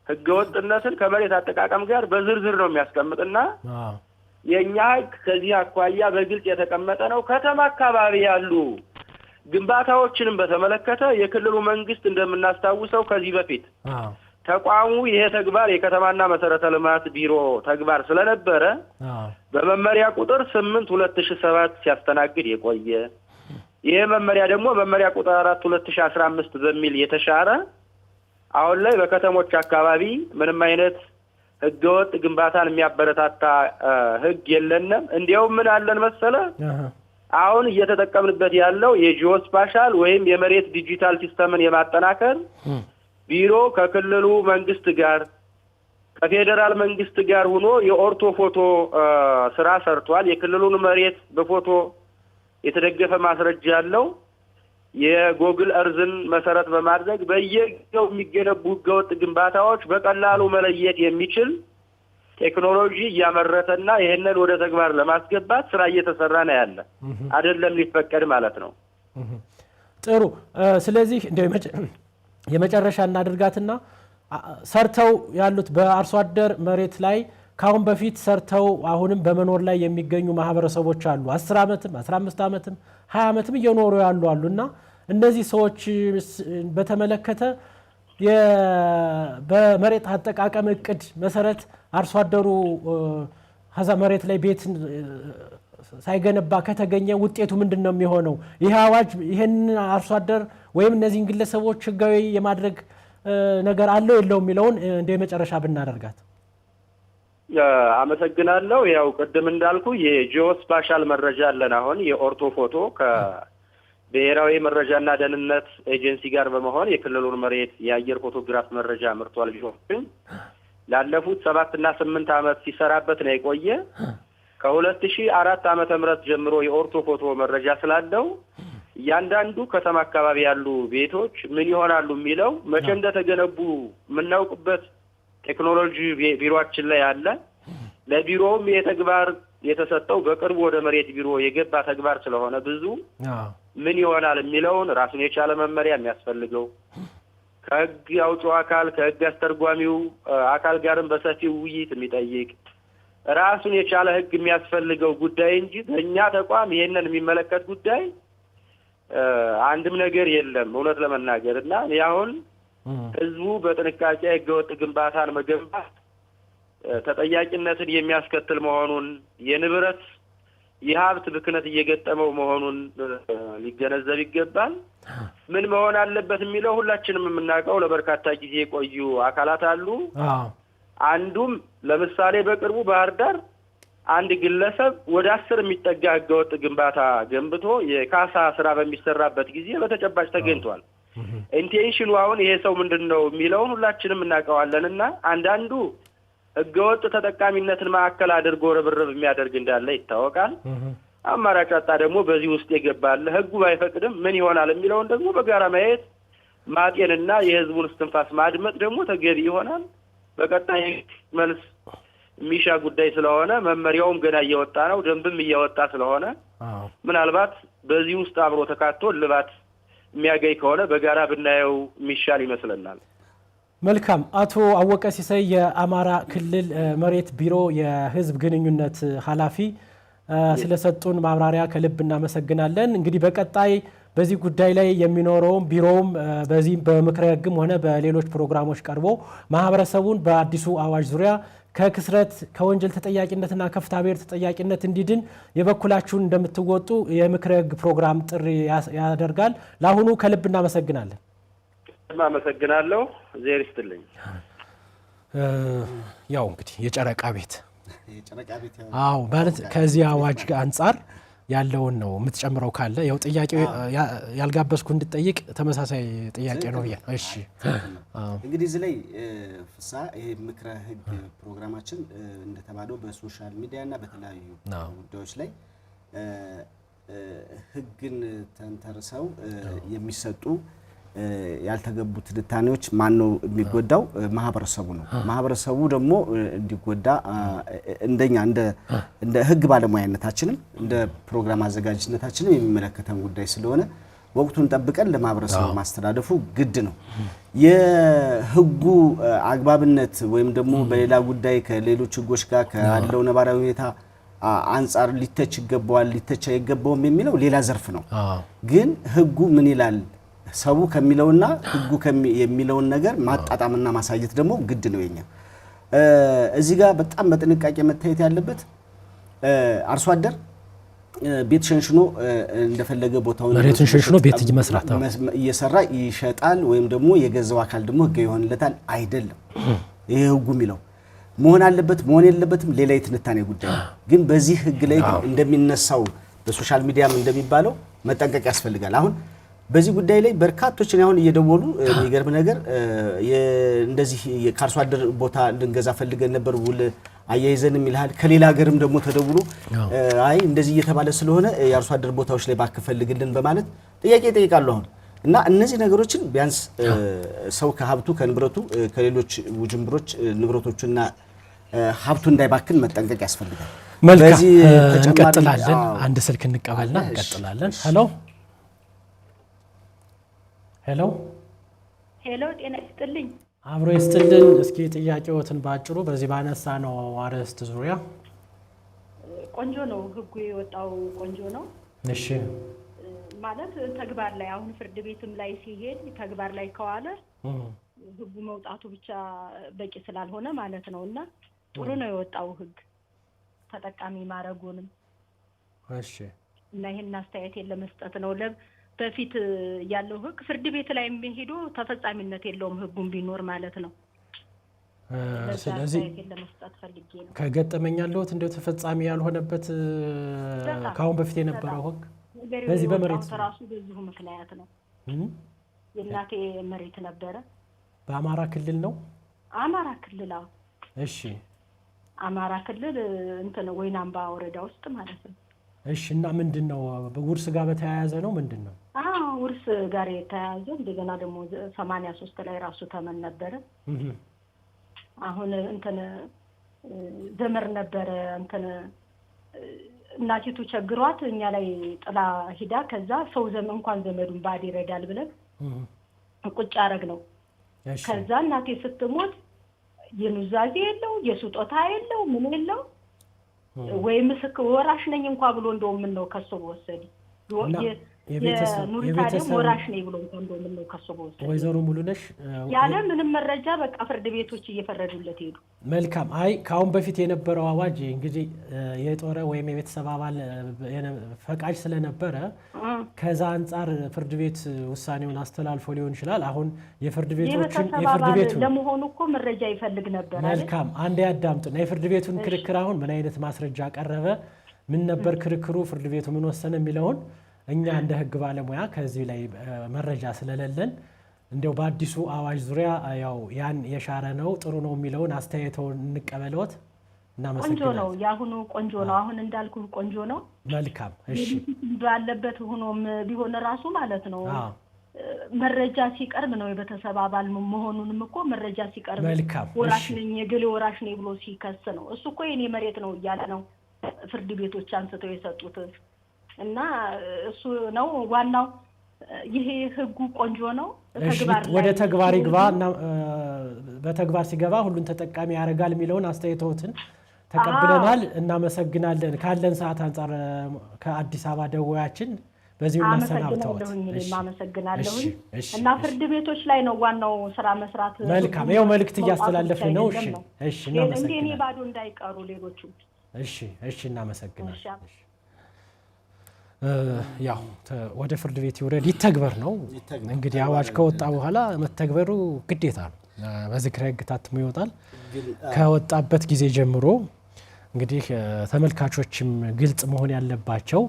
ህገወጥነትን ከመሬት አጠቃቀም ጋር በዝርዝር ነው የሚያስቀምጥና የኛ ህግ ከዚህ አኳያ በግልጽ የተቀመጠ ነው። ከተማ አካባቢ ያሉ ግንባታዎችንም በተመለከተ የክልሉ መንግስት እንደምናስታውሰው ከዚህ በፊት ተቋሙ ይሄ ተግባር የከተማና መሰረተ ልማት ቢሮ ተግባር ስለነበረ በመመሪያ ቁጥር 8/2007 ሲያስተናግድ የቆየ ይሄ መመሪያ ደግሞ መመሪያ ቁጥር 4/2015 በሚል የተሻረ አሁን ላይ በከተሞች አካባቢ ምንም አይነት ህገወጥ ግንባታን የሚያበረታታ ህግ የለንም። እንዲያው ምን አለን መሰለ አሁን እየተጠቀምንበት ያለው የጂኦስፓሻል ወይም የመሬት ዲጂታል ሲስተምን የማጠናከር ቢሮ ከክልሉ መንግስት ጋር ከፌደራል መንግስት ጋር ሆኖ የኦርቶ ፎቶ ስራ ሰርቷል። የክልሉን መሬት በፎቶ የተደገፈ ማስረጃ ያለው የጎግል እርዝን መሰረት በማድረግ በየጊዜው የሚገነቡ ህገወጥ ግንባታዎች በቀላሉ መለየት የሚችል ቴክኖሎጂ እያመረተና ይሄንን ወደ ተግባር ለማስገባት ስራ እየተሰራ ነው ያለ አይደለም ሊፈቀድ ማለት ነው። ጥሩ። ስለዚህ እንደው የመጨረሻ እናድርጋትና ሰርተው ያሉት በአርሶ አደር መሬት ላይ ካሁን በፊት ሰርተው አሁንም በመኖር ላይ የሚገኙ ማህበረሰቦች አሉ። 10 ዓመትም 15 ዓመትም 20 ዓመትም እየኖሩ ያሉ አሉና እነዚህ ሰዎች በተመለከተ በመሬት አጠቃቀም እቅድ መሰረት አርሶ አደሩ ሀዛ መሬት ላይ ቤት ሳይገነባ ከተገኘ ውጤቱ ምንድነው የሚሆነው? ይሄ አዋጅ ይሄን አርሶ አደር ወይም እነዚህን ግለሰቦች ህጋዊ የማድረግ ነገር አለው የለው የሚለውን እንደ መጨረሻ ብናደርጋት። አመሰግናለሁ። ያው ቅድም እንዳልኩ የጂኦስፓሻል መረጃ አለን። አሁን የኦርቶ ፎቶ ከብሔራዊ መረጃና ደህንነት ኤጀንሲ ጋር በመሆን የክልሉን መሬት የአየር ፎቶግራፍ መረጃ አምርቷል። ቢሆን ላለፉት 7 እና 8 ዓመት ሲሰራበት ነው የቆየ። ከ2004 ዓመተ ምህረት ጀምሮ የኦርቶ ፎቶ መረጃ ስላለው እያንዳንዱ ከተማ አካባቢ ያሉ ቤቶች ምን ይሆናሉ የሚለው መቼ እንደተገነቡ የምናውቅበት ቴክኖሎጂ ቢሮአችን ላይ አለ። ለቢሮውም የተግባር የተሰጠው በቅርቡ ወደ መሬት ቢሮ የገባ ተግባር ስለሆነ ብዙ ምን ይሆናል የሚለውን ራሱን የቻለ መመሪያ የሚያስፈልገው ከህግ አውጪው አካል ከህግ አስተርጓሚው አካል ጋርም በሰፊው ውይይት የሚጠይቅ ራሱን የቻለ ህግ የሚያስፈልገው ጉዳይ እንጂ በእኛ ተቋም ይሄንን የሚመለከት ጉዳይ አንድም ነገር የለም እውነት ለመናገር እና ያሁን ህዝቡ በጥንቃቄ ህገወጥ ግንባታን መገንባት ተጠያቂነትን የሚያስከትል መሆኑን የንብረት የሀብት ብክነት እየገጠመው መሆኑን ሊገነዘብ ይገባል። ምን መሆን አለበት የሚለው ሁላችንም የምናውቀው ለበርካታ ጊዜ የቆዩ አካላት አሉ። አንዱም ለምሳሌ በቅርቡ ባህር ዳር አንድ ግለሰብ ወደ 10 የሚጠጋ ህገወጥ ግንባታ ገንብቶ የካሳ ስራ በሚሰራበት ጊዜ በተጨባጭ ተገኝቷል። ኢንቴንሽኑ አሁን ይሄ ሰው ምንድነው የሚለውን ሁላችንም እናውቀዋለንና አንዳንዱ ህገወጥ ተጠቃሚነትን ማዕከል አድርጎ ርብርብ የሚያደርግ እንዳለ ይታወቃል። አማራጭ አጣ ደግሞ በዚህ ውስጥ የገባለ ህጉ ባይፈቅድም ምን ይሆናል የሚለውን ደግሞ በጋራ ማየት ማጤንና የህዝቡን እስትንፋስ ማድመጥ ደግሞ ተገቢ ይሆናል። በቀጣይ መልስ ሚሻ ጉዳይ ስለሆነ መመሪያውም ገና እየወጣ ነው፣ ደንብም እየወጣ ስለሆነ ምናልባት በዚህ ውስጥ አብሮ ተካቶ ልባት የሚያገኝ ከሆነ በጋራ ብናየው ሚሻል ይመስለናል። መልካም። አቶ አወቀ ሲሳይ የአማራ ክልል መሬት ቢሮ የህዝብ ግንኙነት ኃላፊ ስለሰጡን ማብራሪያ ከልብ እናመሰግናለን። እንግዲህ በቀጣይ በዚህ ጉዳይ ላይ የሚኖረውም ቢሮውም በዚህ በምክረ ህግም ሆነ በሌሎች ፕሮግራሞች ቀርቦ ማህበረሰቡን በአዲሱ አዋጅ ዙሪያ ከክስረት ከወንጀል ተጠያቂነትና ከፍትሐ ብሔር ተጠያቂነት እንዲድን የበኩላችሁን እንደምትወጡ የምክረ ህግ ፕሮግራም ጥሪ ያደርጋል። ለአሁኑ ከልብ እናመሰግናለን። አመሰግናለሁ። ዜር ይስጥልኝ። ያው እንግዲህ የጨረቃ ቤት ማለት ከዚህ አዋጅ አንጻር ያለውን ነው የምትጨምረው ካለ ያው ጥያቄ ያልጋበስኩ እንድጠይቅ ተመሳሳይ ጥያቄ ነው ብዬ ነው። እሺ እንግዲህ እዚህ ላይ ፍሳ ይሄ ምክረ ህግ ፕሮግራማችን እንደተባለው በሶሻል ሚዲያ እና በተለያዩ ጉዳዮች ላይ ህግን ተንተርሰው የሚሰጡ ያልተገቡ ትንታኔዎች ማን ነው የሚጎዳው? ማህበረሰቡ ነው። ማህበረሰቡ ደግሞ እንዲጎዳ እንደኛ እንደ ህግ ባለሙያነታችንም እንደ ፕሮግራም አዘጋጅነታችንም የሚመለከተን ጉዳይ ስለሆነ ወቅቱን ጠብቀን ለማህበረሰቡ ማስተላለፉ ግድ ነው። የህጉ አግባብነት ወይም ደግሞ በሌላ ጉዳይ ከሌሎች ህጎች ጋር ካለው ነባራዊ ሁኔታ አንፃር ሊተች ይገባዋል ሊተች አይገባውም የሚለው ሌላ ዘርፍ ነው። ግን ህጉ ምን ይላል ሰው ከሚለውና ህጉ የሚለውን ነገር ማጣጣምና ማሳየት ደግሞ ግድ ነው። የኛ እዚህ ጋር በጣም በጥንቃቄ መታየት ያለበት አርሶ አደር ቤት ሸንሽኖ እንደፈለገ ቦታውን መሬቱን ሸንሽኖ ቤት መስራት እየሰራ ይሸጣል ወይም ደግሞ የገዛው አካል ደግሞ ህግ ይሆንለታል አይደለም። ይሄ ህጉ የሚለው መሆን አለበት መሆን የለበትም ሌላ የትንታኔ ጉዳይ ነው። ግን በዚህ ህግ ላይ እንደሚነሳው በሶሻል ሚዲያም እንደሚባለው መጠንቀቅ ያስፈልጋል። አሁን በዚህ ጉዳይ ላይ በርካቶችን አሁን እየደወሉ የሚገርም ነገር እንደዚህ የካርሶ አደር ቦታ እንድንገዛ ፈልገን ነበር ውል አያይዘንም ይልሃል። ከሌላ ሀገርም ደግሞ ተደውሎ አይ እንደዚህ እየተባለ ስለሆነ የአርሶ አደር ቦታዎች ላይ ባከፈልግልን በማለት ጥያቄ ይጠይቃሉ። አሁን እና እነዚህ ነገሮችን ቢያንስ ሰው ከሀብቱ ከንብረቱ ከሌሎች ውጅንብሮች ንብረቶቹና ሀብቱ እንዳይባክን መጠንቀቅ ያስፈልጋል። መልካም እንቀጥላለን። አንድ ስልክ እንቀበልና እንቀጥላለን። ሄሎ ጤና ይስጥልኝ። አብሮ ይስጥልን። እስኪ ጥያቄዎትን ባጭሩ በዚህ ባነሳ ነው አርዕስት ዙሪያ። ቆንጆ ነው ህጉ የወጣው ቆንጆ ነው። እሺ ማለት ተግባር ላይ አሁን ፍርድ ቤትም ላይ ሲሄድ ተግባር ላይ ከዋለ ህጉ መውጣቱ ብቻ በቂ ስላልሆነ ማለት ነውና ጥሩ ነው የወጣው ህግ ተጠቃሚ ማረጉንም። እሺ እና ይሄን አስተያየት ለመስጠት ነው። በፊት ያለው ህግ ፍርድ ቤት ላይ ሄዶ ተፈጻሚነት የለውም ህጉም ቢኖር ማለት ነው። ስለዚህ ለመስጠት ፈልጌ ነው። ከገጠመኝ ያለውት እንደው ተፈጻሚ ያልሆነበት ካሁን በፊት የነበረው ህግ በዚህ በመሬት ራሱ በዚሁ ምክንያት ነው። የእናቴ መሬት ነበረ። በአማራ ክልል ነው። አማራ ክልል አዎ። እሺ አማራ ክልል ወይናምባ ወረዳ ውስጥ ማለት ነው። እሺ እና ምንድነው ውርስ ጋር በተያያዘ ነው ምንድነው? ውርስ ጋር የተያያዘ እንደገና ደግሞ 83 ላይ ራሱ ተመን ነበረ። አሁን ዘመር ነበረ እናቲቱ ቸግሯት እኛ ላይ ጥላ ሂዳ ከዛ ሰው እንኳን ዘመዱን ባድ ይረዳል ብለን ቁጭ አረግ ነው። ከዛ እናቴ ስትሞት የኑዛዜ የለው የስጦታ የለው ምን የለው ወይ ምስክር ወራሽ ነኝ እንኳን ብሎ እንደው ምን ነው ከሱ ወሰደ የኑርታደም ወራሽ ነኝ ብሎ እንደው ምን ነው ከሱ ወሰደ። ወይዘሮ ሙሉነሽ ያለ ምንም መረጃ በቃ ፍርድ ቤቶች እየፈረዱለት ሄዱ። መልካም። አይ ካሁን በፊት የነበረው አዋጅ እንግዲህ የጦረ ወይም የቤተሰብ አባል ፈቃጅ ስለነበረ ከዛ አንፃር ፍርድ ቤት ውሳኔውን አስተላልፎ ሊሆን ይችላል። አሁን የፍርድ ቤቱ ለመሆኑ እኮ መረጃ ይፈልግ ነበር። መልካም። አንዴ ያዳምጡና የፍርድ ቤቱን ክርክር አሁን ምን አይነት ማስረጃ ቀረበ፣ ምን ነበር ክርክሩ፣ ፍርድ ቤቱ ምን ወሰነ የሚለውን እኛ እንደ ህግ ባለሙያ ከዚህ ላይ መረጃ ስለሌለን እንደው በአዲሱ አዋጅ ዙሪያ ያው ያን የሻረ ነው ጥሩ ነው የሚለውን አስተያየተውን እንቀበለዎት እና ቆንጆ ነው ያሁኑ ቆንጆ ነው። አሁን እንዳልኩ ቆንጆ ነው። መልካም። እሺ ባለበት ሆኖም ቢሆን ራሱ ማለት ነው መረጃ ሲቀርብ ነው የቤተሰብ አባል መሆኑንም እኮ መረጃ ሲቀርብ ወራሽ ነኝ የግል ወራሽ ነኝ ብሎ ሲከስ ነው። እሱ እኮ የኔ መሬት ነው እያለ ነው ፍርድ ቤቶች አንስተው የሰጡት እና እሱ ነው ዋናው። ይሄ ህጉ ቆንጆ ነው። ወደ ተግባር ይግባ እና በተግባር ሲገባ ሁሉን ተጠቃሚ ያደርጋል የሚለውን አስተያየቶትን ተቀብለናል። እናመሰግናለን። ካለን ሰዓት አንፃር ከአዲስ አበባ ደዋያችን በዚሁ እናሰናብተውት። አመሰግናለሁ። እና ፍርድ ቤቶች ላይ ነው ዋናው ስራ መስራት። መልካም። ይኸው መልእክት እያስተላለፍን ነው። እሺ እናመሰግናለን። እኔ ባዶ እንዳይቀሩ ሌሎቹ። እሺ እናመሰግናለን። ያው ወደ ፍርድ ቤት ይውረድ ይተግበር ነው እንግዲህ አዋጅ ከወጣ በኋላ መተግበሩ ግዴታ ነው። በዝክረ ህግ ታትሞ ይወጣል። ከወጣበት ጊዜ ጀምሮ እንግዲህ ተመልካቾችም ግልጽ መሆን ያለባቸው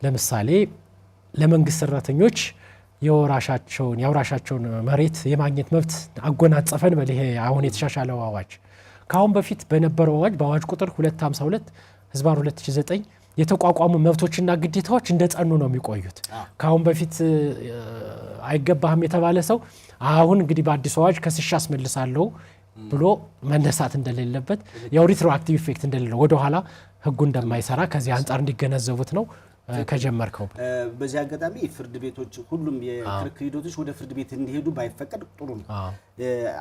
ለምሳሌ ለመንግስት ሰራተኞች የወራሻቸውን መሬት የማግኘት መብት አጎናጸፈን በል። ይሄ አሁን የተሻሻለው አዋጅ ካሁን በፊት በነበረው አዋጅ በአዋጅ ቁጥር 252/2009 የተቋቋሙ መብቶችና ግዴታዎች እንደጸኑ ነው የሚቆዩት። ካሁን በፊት አይገባህም የተባለ ሰው አሁን እንግዲህ በአዲስ አዋጅ ከስሻ አስመልሳለሁ ብሎ መነሳት እንደሌለበት ያው ሪትሮአክቲቭ ኢፌክት እንደሌለው ወደ ኋላ ህጉ እንደማይሰራ ከዚህ አንፃር እንዲገነዘቡት ነው ከጀመርከው። በዚህ አጋጣሚ ፍርድ ቤቶች ሁሉም የክርክር ሂደቶች ወደ ፍርድ ቤት እንዲሄዱ ባይፈቀድ ጥሩ ነው።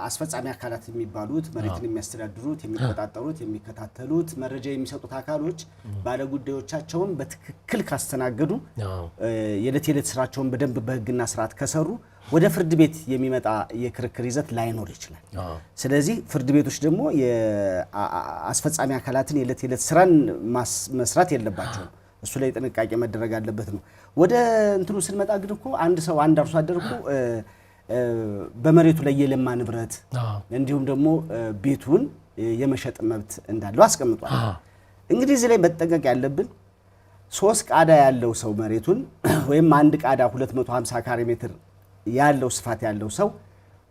አስፈጻሚ አካላት የሚባሉት መሬትን የሚያስተዳድሩት፣ የሚቆጣጠሩት፣ የሚከታተሉት፣ መረጃ የሚሰጡት አካሎች ባለጉዳዮቻቸውን በትክክል ካስተናገዱ የዕለት የዕለት ስራቸውን በደንብ በህግና ስርዓት ከሰሩ ወደ ፍርድ ቤት የሚመጣ የክርክር ይዘት ላይኖር ይችላል። ስለዚህ ፍርድ ቤቶች ደግሞ የአስፈጻሚ አካላትን የዕለት የዕለት ስራን መስራት የለባቸውም። እሱ ላይ ጥንቃቄ መደረግ አለበት ነው። ወደ እንትኑ ስንመጣ ግን እኮ አንድ አርሶ አደር እኮ በመሬቱ ላይ የለማ ንብረት እንዲሁም ደግሞ ቤቱን የመሸጥ መብት እንዳለው አስቀምጧል። እንግዲህ እዚህ ላይ መጠንቀቅ ያለብን 3 ቃዳ ያለው ሰው መሬቱን ወይም 1 ቃዳ 250 ካሬ ሜትር ያለው ስፋት ያለው ሰው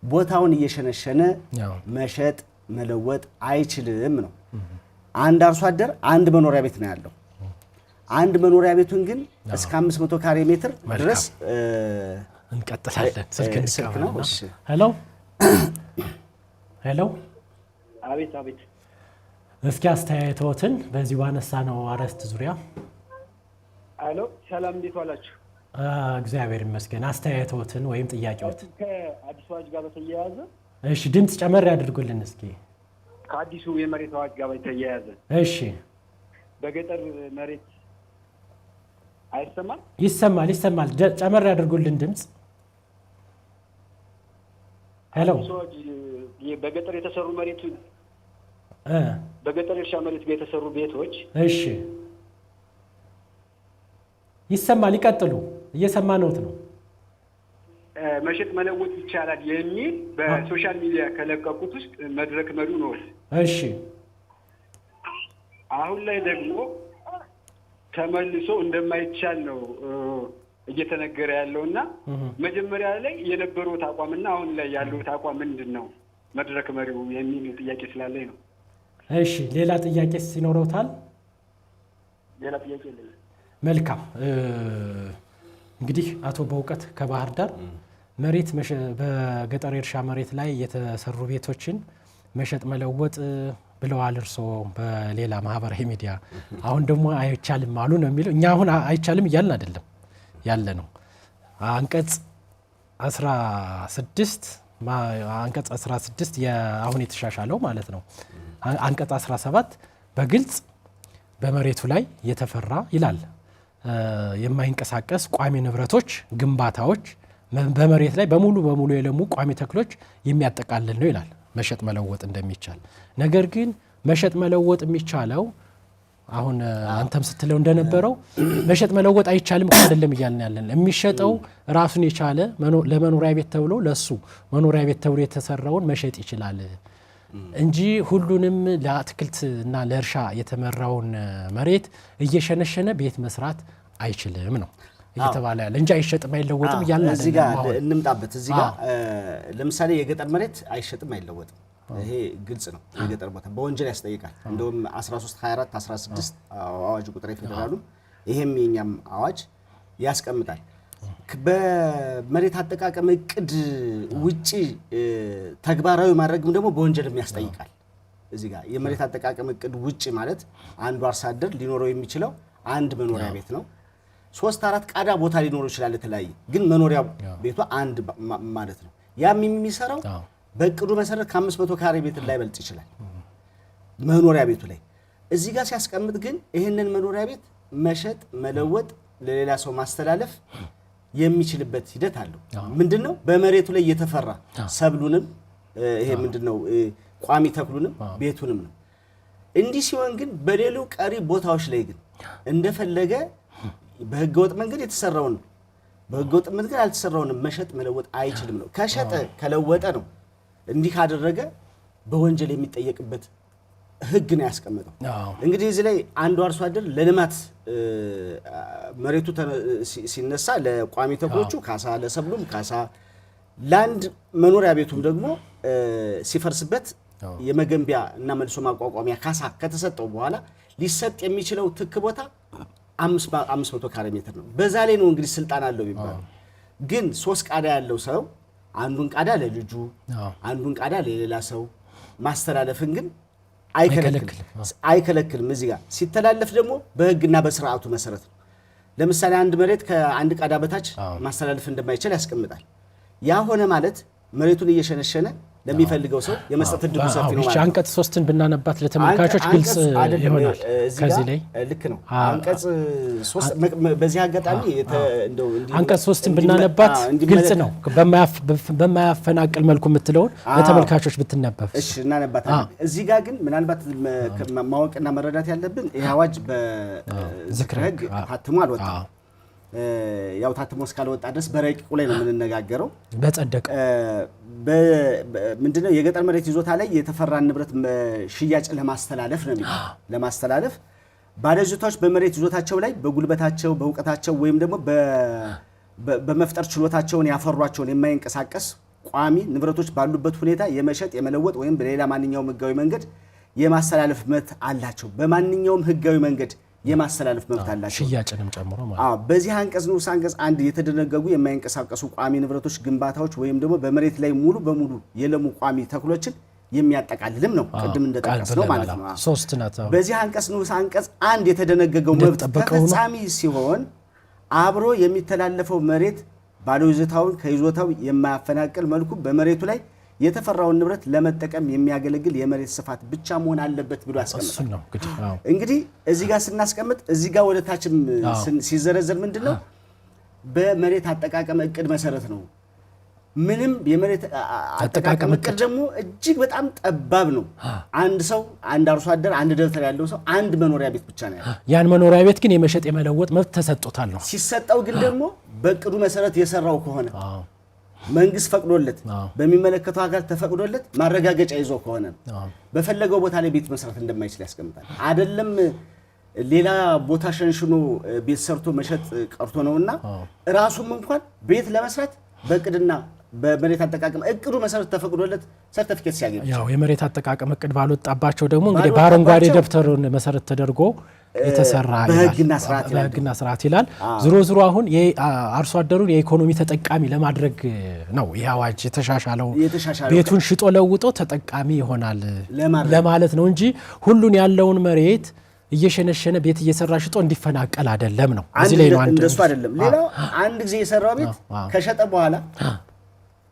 ቦታውን እየሸነሸነ መሸጥ መለወጥ አይችልም ነው። አንድ አርሶ አደር አንድ መኖሪያ ቤት ነው ያለው። አንድ መኖሪያ ቤቱን ግን እስከ 500 ካሬ ሜትር ድረስ እንቀጥላለን። ስልክ ነው። እሺ ሄሎ አቤት እስኪ አስተያየቶትን በዚህ ባነሳ ነው አርዕስት ዙሪያ። ሄሎ ሰላም፣ እንዴት ዋላችሁ? እግዚአብሔር ይመስገን። አስተያየቶትን ወይም ጥያቄዎትን ከአዲሱ አዋጅ ጋር በተያያዘ እሺ፣ ድምጽ ጨመር ያድርጉልን እስኪ። ከአዲሱ የመሬት አዋጅ ጋር በተያያዘ እሺ፣ በገጠር መሬት አይሰማም? ይሰማል። ጨመር ያድርጉልን ድምጽ። ሄሎ፣ በገጠር የተሰሩ መሬት በገጠር እርሻ መሬት የተሰሩ ቤቶች እሺ፣ ይሰማል። ይቀጥሉ፣ እየሰማነዎት ነው። መሸጥ መለወጥ ይቻላል የሚል በሶሻል ሚዲያ ከለቀቁት ውስጥ መድረክ መሪው ነው። እሺ፣ አሁን ላይ ደግሞ ተመልሶ እንደማይቻል ነው እየተነገረ ያለውና መጀመሪያ ላይ የነበረው አቋምና አሁን ላይ ያለው አቋም ምንድነው? መድረክ መሪው የሚል ጥያቄ ስላለኝ ነው። እሺ፣ ሌላ ጥያቄ ሲኖረውታል? ሌላ ጥያቄ የለም። መልካም። እንግዲህ አቶ በእውቀት ከባህር ዳር መሬት በገጠር እርሻ መሬት ላይ የተሰሩ ቤቶችን መሸጥ መለወጥ ብለዋል እርስዎ በሌላ ማህበራዊ ሚዲያ። አሁን ደግሞ አይቻልም አሉ ነው የሚለው። እኛ አሁን አይቻልም እያልን አይደለም ያለ ነው። አንቀጽ 16 አሁን የተሻሻለው ማለት ነው። አንቀጽ 17 በግልጽ በመሬቱ ላይ የተፈራ ይላል የማይንቀሳቀስ ቋሚ ንብረቶች፣ ግንባታዎች በመሬት ላይ በሙሉ የለሙ ቋሚ ተክሎች የሚያጠቃልል ነው ይላል መሸጥ መለወጥ እንደሚቻል። ነገር ግን መሸጥ መለወጥ የሚቻለው አሁን አንተም ስትለው እንደነበረው መሸጥ መለወጥ አይቻልም አይደለም እያልን ያለን። የሚሸጠው ራሱን የቻለ ለመኖሪያ ቤት ተብሎ ለሱ መኖሪያ ቤት ተብሎ የተሰራውን መሸጥ ይችላል እንጂ ሁሉንም ለአትክልት እና ለእርሻ የተመራውን መሬት እየሸነሸነ ቤት መስራት አይችልም ነው እየተባለ ያለ እንጂ አይሸጥም አይለወጥም እያልን አይደለም። እዚህ ጋር እንምጣበት። እዚህ ጋር ለምሳሌ የገጠር መሬት አይሸጥም አይለወጥም፣ ይሄ ግልጽ ነው። የገጠር ቦታ በወንጀል ያስጠይቃል። እንደውም 1324 16 አዋጅ ቁጥር የፌደራሉ ይሄም የኛም አዋጅ ያስቀምጣል። በመሬት አጠቃቀም እቅድ ውጪ ተግባራዊ ማድረግም ደግሞ በወንጀልም ያስጠይቃል። እዚህ ጋር የመሬት አጠቃቀም እቅድ ውጪ ማለት አንዱ አርሶ አደር ሊኖረው የሚችለው አንድ መኖሪያ ቤት ነው። 3-4 ቃዳ ቦታ ሊኖረው ይችላል የተለያየ፣ ግን መኖሪያ ቤቱ አንድ ማለት ነው። ያም የሚሰራው በእቅዱ መሰረት ከ500 ካሬ ሜትር ላይ በልጥ ይችላል መኖሪያ ቤቱ ላይ። እዚህ ጋር ሲያስቀምጥ ግን ይህንን መኖሪያ ቤት መሸጥ መለወጥ ለሌላ ሰው ማስተላለፍ የሚችልበት ሂደት አለው። ምንድነው? በመሬቱ ላይ የተፈራ ሰብሉንም ይሄ ምንድነው ቋሚ ተክሉንም ቤቱንም ነው። እንዲህ ሲሆን ግን በሌሉ ቀሪ ቦታዎች ላይ ግን እንደፈለገ በህገወጥ መንገድ የተሰራውን በህገወጥ መንገድ ያልተሰራውን መሸጥ መለወጥ አይችልም ነው። ከሸጠ ከለወጠ ነው። እንዲህ ካደረገ በወንጀል የሚጠየቅበት ህግ ነው ያስቀመጠው። እንግዲህ እዚህ ላይ አንዱ አርሶ አደር ለልማት መሬቱ ሲነሳ ለቋሚ ተክሎቹ ካሳ፣ ለሰብሉም ካሳ፣ ላንድ መኖሪያ ቤቱም ደግሞ ሲፈርስበት የመገንቢያ እና መልሶ ማቋቋሚያ ካሳ ከተሰጠው በኋላ ሊሰጥ የሚችለው ትክ ቦታ 500 ካሬ ሜትር ነው። በዛ ላይ ነው እንግዲህ ስልጣን አለው የሚባለው። ግን 3 ቃዳ ያለው ሰው አንዱን ቃዳ ለልጁ አንዱን ቃዳ ለሌላ ሰው ማስተላለፍን ግን አይከለክልም። እዚህ ጋር ሲተላለፍ ደግሞ በህግና በስርዓቱ መሰረት ነው። ለምሳሌ አንድ መሬት ከአንድ ቃዳ በታች ማስተላለፍ እንደማይችል ያስቀምጣል። ያ ሆነ ማለት መሬቱን እየሸነሸነ ለሚፈልገው ሰው የመስጠት እድሉ ሰፊ ነው ማለት ነው። አንቀጽ 3ን ብናነባት ለተመልካቾች ግልጽ ይሆናል። ከዚህ ላይ ልክ ነው። አንቀጽ 3 በዚህ አጋጣሚ እንደው አንቀጽ 3ን ብናነባት ግልጽ ነው። በማያፈናቅል መልኩ የምትለውን ለተመልካቾች ብትነበብ። እሺ እናነባታለን። እዚህ ጋር ግን ምናልባት ማወቅና መረዳት ያለብን ይህ አዋጅ በዝክረ ህግ ታትሞ አልወጣም። ያው ታትሞ እስካልወጣ ድረስ በረቂቁ ላይ ነው የምንነጋገረው። በጸደቀ ምንድነው የገጠር መሬት ይዞታ ላይ የተፈራን ንብረት ሽያጭ ለማስተላለፍ ነው የሚለው። ለማስተላለፍ ባለይዞታዎች በመሬት ይዞታቸው ላይ በጉልበታቸው በእውቀታቸው ወይም ደግሞ በመፍጠር ችሎታቸውን ያፈሯቸውን የማይንቀሳቀስ ቋሚ ንብረቶች ባሉበት ሁኔታ የመሸጥ የመለወጥ ወይም በሌላ ማንኛውም ህጋዊ መንገድ የማስተላለፍ መብት አላቸው። በማንኛውም ህጋዊ መንገድ የማስተላለፍ መብት አላቸው፣ ሽያጭንም ጨምሮ ማለት። በዚህ አንቀጽ ንዑስ አንቀጽ 1 የተደነገጉ የማይንቀሳቀሱ ቋሚ ንብረቶች፣ ግንባታዎች ወይም ደግሞ በመሬት ላይ ሙሉ በሙሉ የለሙ ቋሚ ተክሎችን የሚያጠቃልልም ነው። ቅድም እንደጠቀስነው ማለት ነው። 3 ናት። በዚህ አንቀጽ ንዑስ አንቀጽ 1 የተደነገገው መብት ተፈጻሚ ሲሆን አብሮ የሚተላለፈው መሬት ባለይዞታውን ከይዞታው የማያፈናቅል መልኩ በመሬቱ ላይ የተፈራውን ንብረት ለመጠቀም የሚያገለግል የመሬት ስፋት ብቻ መሆን አለበት ብሎ ያስቀምጣል። እንግዲህ እዚህ ጋር ስናስቀምጥ እዚህ ጋር ወደ ታችም ሲዘረዘር ምንድነው በመሬት አጠቃቀም እቅድ መሰረት ነው። ምንም የመሬት አጠቃቀም እቅድ ደግሞ እጅግ በጣም ጠባብ ነው። አንድ ሰው አንድ አርሶ አደር አንድ ደብተር ያለው ሰው አንድ መኖሪያ ቤት ብቻ ነው ያለው። ያን መኖሪያ ቤት ግን የመሸጥ የመለወጥ መብት ተሰጥቶታል ነው። ሲሰጠው ግን ደግሞ በእቅዱ መሰረት የሰራው ከሆነ መንግስት ፈቅዶለት በሚመለከተው አካል ተፈቅዶለት ማረጋገጫ ይዞ ከሆነ በፈለገው ቦታ ላይ ቤት መስራት እንደማይችል ያስቀምጣል። አይደለም ሌላ ቦታ ሸንሽኖ ቤት ሰርቶ መሸጥ ቀርቶ ነውና ራሱም እንኳን ቤት ለመስራት በእቅድና በመሬት አጠቃቀም እቅዱ መሰረት ተፈቅዶለት ሰርቲፊኬት ሲያገኝ ያው የመሬት አጠቃቀም እቅድ ባልወጣባቸው ደግሞ እንግዲህ በአረንጓዴ ደብተሩን መሰረት ተደርጎ የተሰራ በህግና ስርዓት ይላል። ዝሮ አሁን አርሶ አደሩን የኢኮኖሚ ተጠቃሚ ለማድረግ ነው ይህ አዋጅ የተሻሻለው። ቤቱን ሽጦ ለውጦ ተጠቃሚ ይሆናል ለማለት ነው እንጂ ሁሉን ያለውን መሬት እየሸነሸነ ቤት እየሰራ ሽጦ እንዲፈናቀል አይደለም ነው። እዚህ ላይ ነው እንደሱ አይደለም። ሌላው አንድ ጊዜ የሰራው ቤት ከሸጠ በኋላ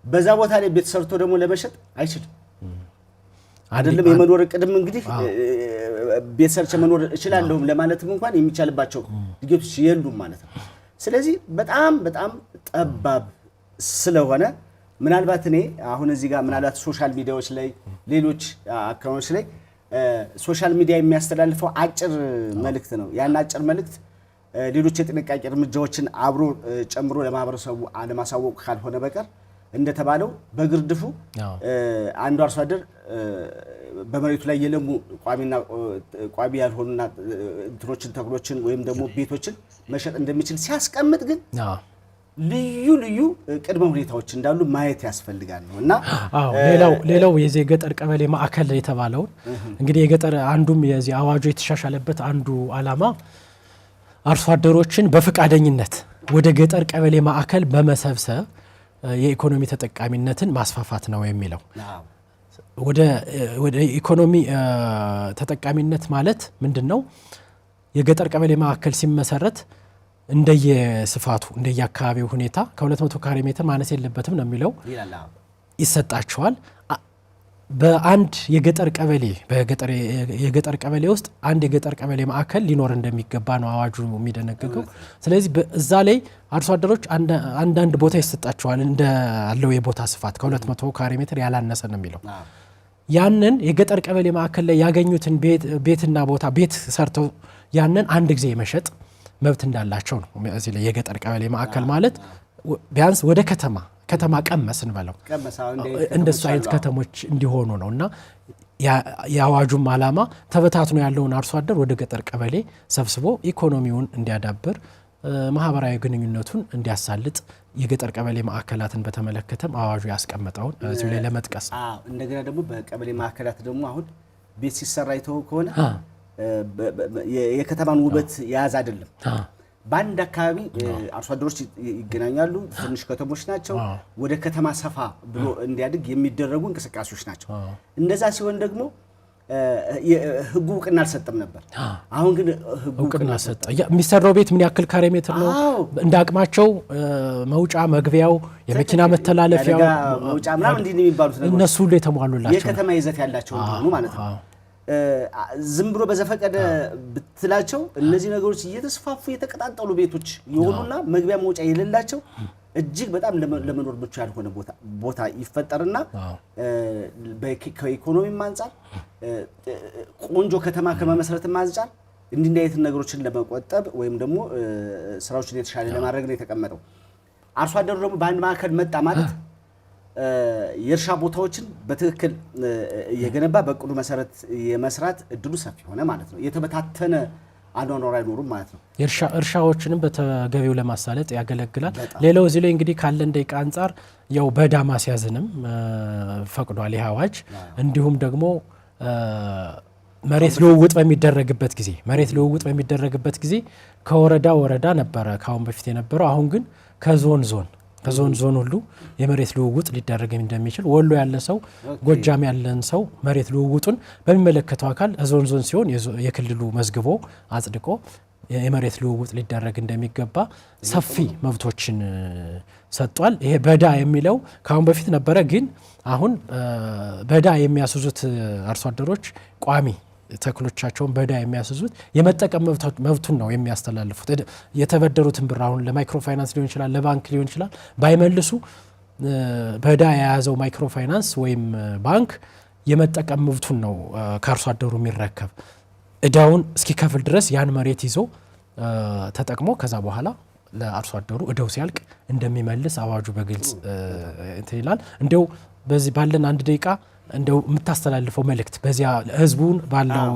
በዛ ቦታ ላይ ቤት ሰርቶ ደግሞ ለመሸጥ አይችልም። አይደለም የመኖር እቅድም እንግዲህ ቤት ሰርቼ መኖር እችላለሁም ለማለትም እንኳን የሚቻልባቸው ድጌቶች የሉም ማለት ነው። ስለዚህ በጣም ጠባብ ስለሆነ ምናልባት እኔ አሁን እዚህ ጋር ምናልባት ሶሻል ሚዲያዎች ላይ ሌሎች አካውንቶች ላይ ሶሻል ሚዲያ የሚያስተላልፈው አጭር መልእክት ነው። ያን አጭር መልእክት ሌሎች የጥንቃቄ እርምጃዎችን አብሮ ጨምሮ ለማህበረሰቡ አለማሳወቅ ካልሆነ በቀር እንደተባለው በግርድፉ አንዱ አርሶ አደር በመሬቱ ላይ የለሙ ቋሚ ያልሆኑና እንትኖችን ተክሎችን ወይም ደግሞ ቤቶችን መሸጥ እንደሚችል ሲያስቀምጥ ግን ልዩ ቅድመ ሁኔታዎች እንዳሉ ማየት ያስፈልጋል ነውና ሌላው የዚህ ገጠር ቀበሌ ማዕከል የተባለውን እንግዲህ የገጠር አንዱም የዚህ አዋጁ የተሻሻለበት አንዱ ዓላማ አርሶ አደሮችን በፈቃደኝነት ወደ ገጠር ቀበሌ ማዕከል በመሰብሰብ የኢኮኖሚ ተጠቃሚነትን ማስፋፋት ነው የሚለው። ወደ ኢኮኖሚ ተጠቃሚነት ማለት ምንድነው? የገጠር ቀበሌ ማዕከል ሲመሰረት እንደየስፋቱ እንደየአካባቢው ሁኔታ ከ200 ካሬ ሜትር ማነስ የለበትም ነው የሚለው ይሰጣቸዋል። በአንድ የገጠር ቀበሌ ውስጥ አንድ የገጠር ቀበሌ ማዕከል ሊኖር እንደሚገባ ነው አዋጁ የሚደነግገው። ስለዚህ እዛ ላይ አርሶ አደሮች አንዳንድ ቦታ ይሰጣቸዋል እንዳለው የቦታ ስፋት ከ200 ካሬ ሜትር ያላነሰ ነው የሚለው። ያንን የገጠር ቀበሌ ማዕከል ላይ ያገኙትን ቤትና ቦታ ቤት ሰርተው ያንን አንድ ጊዜ መሸጥ መብት እንዳላቸው ነው። እዚህ ላይ የገጠር ቀበሌ ማዕከል ማለት ቢያንስ ወደ ከተማ ቀመስ እንበለው እንደሱ አይነት ከተሞች እንዲሆኑ ነውና የአዋጁም ዓላማ ተበታትኖ ያለውን አርሶ አደር ወደ ገጠር ቀበሌ ሰብስቦ ኢኮኖሚውን እንዲያዳብር ማህበራዊ ግንኙነቱን እንዲያሳልጥ የገጠር ቀበሌ ማዕከላትን በተመለከተም አዋጁ ያስቀመጠውን እዚህ ላይ ለመጥቀስ። እንደገና ደግሞ በቀበሌ ማዕከላት ደግሞ አሁን ቤት ሲሰራ ይተው ከሆነ የከተማን ውበት የያዘ አይደለም። በአንድ አካባቢ አርሶ አደሮች ይገናኛሉ። ትንሽ ከተሞች ናቸው። ወደ ከተማ ሰፋ ብሎ እንዲያድግ የሚደረጉ እንቅስቃሴዎች ናቸው። እንደዛ ሲሆን ደግሞ ህጉ እውቅና አልሰጠም ነበር። አሁን ግን ህጉ እውቅና ሰጠ። የሚሰራው ቤት ምን ያክል ካሬ ሜትር ነው? እንዳቅማቸው መውጫ መግቢያው፣ የመኪና መተላለፊያው፣ መውጫ ምናምን እንዲህ የሚባሉት ነገሮች እነሱ ሁሉ የተሟሉላቸው የከተማ ይዘት ያላቸው እንደሆኑ ማለት ነው። ዝም ብሎ በዘፈቀደ ብትላቸው እነዚህ ነገሮች እየተስፋፉ የተቀጣጠሉ ቤቶች የሆኑና መግቢያ መውጫ የሌላቸው እጅግ በጣም ለመኖር ብቻ ያልሆነ ቦታ ይፈጠርና ከኢኮኖሚም አንፃር ቆንጆ ከተማ ከመመስረትም አንፃር እንዲህ አይነት ነገሮችን ለመቆጠብ ወይም ደግሞ ስራዎችን የተሻለ ለማድረግ ነው የተቀመጠው። አርሶ አደሩ ደግሞ በአንድ ማዕከል መጣ ማለት የእርሻ ቦታዎችን በትክክል የገነባ በእቅዱ መሰረት የመስራት እድሉ ሰፊ ሆነ ማለት ነው። የተበታተነ አኗኗር አይኖርም ማለት ነው። እርሻዎችንም በተገቢው ለማሳለጥ ያገለግላል። ሌላው እዚህ ላይ እንግዲህ ካለን ደቂቃ አንፃር ያው በዕዳ ማስያዝንም ፈቅዷል ይህ አዋጅ። እንዲሁም ደግሞ መሬት ልውውጥ በሚደረግበት ጊዜ ከወረዳ ወረዳ ነበረ ካሁን በፊት የነበረው። አሁን ግን ከዞን ሁሉ የመሬት ልውውጥ ሊደረግ እንደሚችል ወሎ ያለ ሰው ጎጃም ያለን ሰው መሬት ልውውጡን በሚመለከተው አካል ዞን ሲሆን የክልሉ መዝግቦ አጽድቆ የመሬት ልውውጥ ሊደረግ እንደሚገባ ሰፊ መብቶችን ሰጥቷል። ይሄ በዕዳ የሚለው ካሁን በፊት ነበረ፣ ግን አሁን በዕዳ የሚያስዙት አርሶ አደሮች ቋሚ ተክሎቻቸውን በዕዳ የሚያስዙት የመጠቀም መብቱን ነው የሚያስተላልፉት። የተበደሩትን ብር አሁን ለማይክሮ ፋይናንስ ሊሆን ይችላል፣ ለባንክ ሊሆን ይችላል፣ ባይመልሱ በዕዳ የያዘው ማይክሮ ፋይናንስ ወይም ባንክ የመጠቀም መብቱን ነው ከአርሶ አደሩ የሚረከብ። ዕዳውን እስኪከፍል ድረስ ያን መሬት ይዞ ተጠቅሞ ከዛ በኋላ ለአርሶ አደሩ ዕዳው ሲያልቅ እንደሚመልስ አዋጁ በግልጽ እንትን ይላል። እንደው በዚህ ባለን አንድ ደቂቃ እንደው የምታስተላልፈው መልእክት በዚያ ህዝቡን ባለው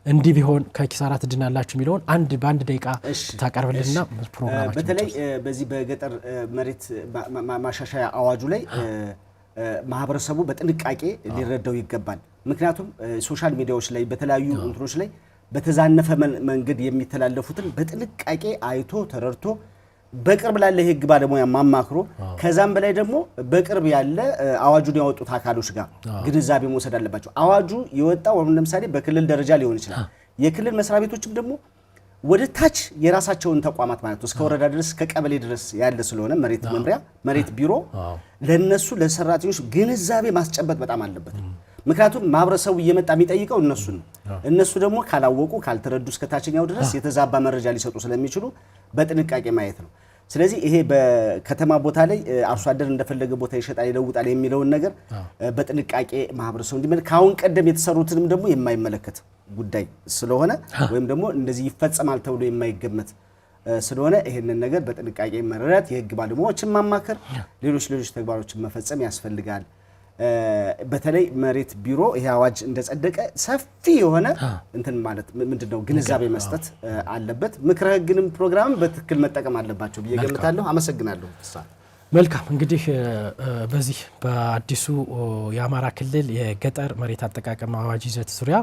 እንዲህ ቢሆን ከኪሳራ ትድናላችሁ የሚለውን በአንድ ደቂቃ ታቀርብልና ፕሮግራማችን በተለይ በዚህ በገጠር መሬት ማሻሻያ አዋጁ ላይ ማህበረሰቡ በጥንቃቄ ሊረዳው ይገባል። ምክንያቱም ሶሻል ሚዲያዎች ላይ በተለያዩ እንትኖች ላይ በተዛነፈ መንገድ የሚተላለፉትን በጥንቃቄ አይቶ ተረድቶ በቅርብ ላለ የህግ ባለሙያ ማማክሮ ከዛም በላይ ደግሞ በቅርብ ያለ አዋጁን ያወጡት አካሎች ጋር ግንዛቤ መውሰድ አለባቸው። አዋጁ የወጣው ለምሳሌ በክልል ደረጃ ሊሆን ይችላል። የክልል መስሪያ ቤቶችም ደግሞ ወደ ታች የራሳቸውን ተቋማት ማለት ነው እስከ ወረዳ ድረስ እስከ ቀበሌ ድረስ ያለ ስለሆነ መሬት መምሪያ፣ መሬት ቢሮ ለነሱ ለሰራተኞች ግንዛቤ ማስጨበጥ በጣም አለበት። ምክንያቱም ማህበረሰቡ እየመጣ የሚጠይቀው እነሱን ነው። እነሱ ደግሞ ካላወቁ ካልተረዱ እስከ ታችኛው ድረስ የተዛባ መረጃ ሊሰጡ ስለሚችሉ በጥንቃቄ ማየት ነው። ስለዚህ ይሄ በከተማ ቦታ ላይ አርሶ አደር እንደፈለገ ቦታ ይሸጣል ይለውጣል የሚለውን ነገር በጥንቃቄ ማህበረሰቡ እንዲመለከት ካሁን ቀደም የተሰሩትንም ደግሞ የማይመለከት ጉዳይ ስለሆነ ወይም ደግሞ እንደዚህ ይፈጸማል ተብሎ የማይገመት ስለሆነ ይሄንን ነገር በጥንቃቄ መረዳት፣ የህግ ባለሙያዎችን ማማከር፣ ሌሎች ተግባሮችን መፈጸም ያስፈልጋል። በተለይ መሬት ቢሮ ይሄ አዋጅ እንደጸደቀ ሰፊ የሆነ እንትን ማለት ምንድነው ግንዛቤ መስጠት አለበት። ምክረ ህግንም ፕሮግራም በትክክል መጠቀም አለባቸው ብዬ ገምታለሁ። አመሰግናለሁ። መልካም እንግዲህ በዚህ በአዲሱ የአማራ ክልል የገጠር መሬት አጠቃቀም አዋጅ ይዘት ዙሪያ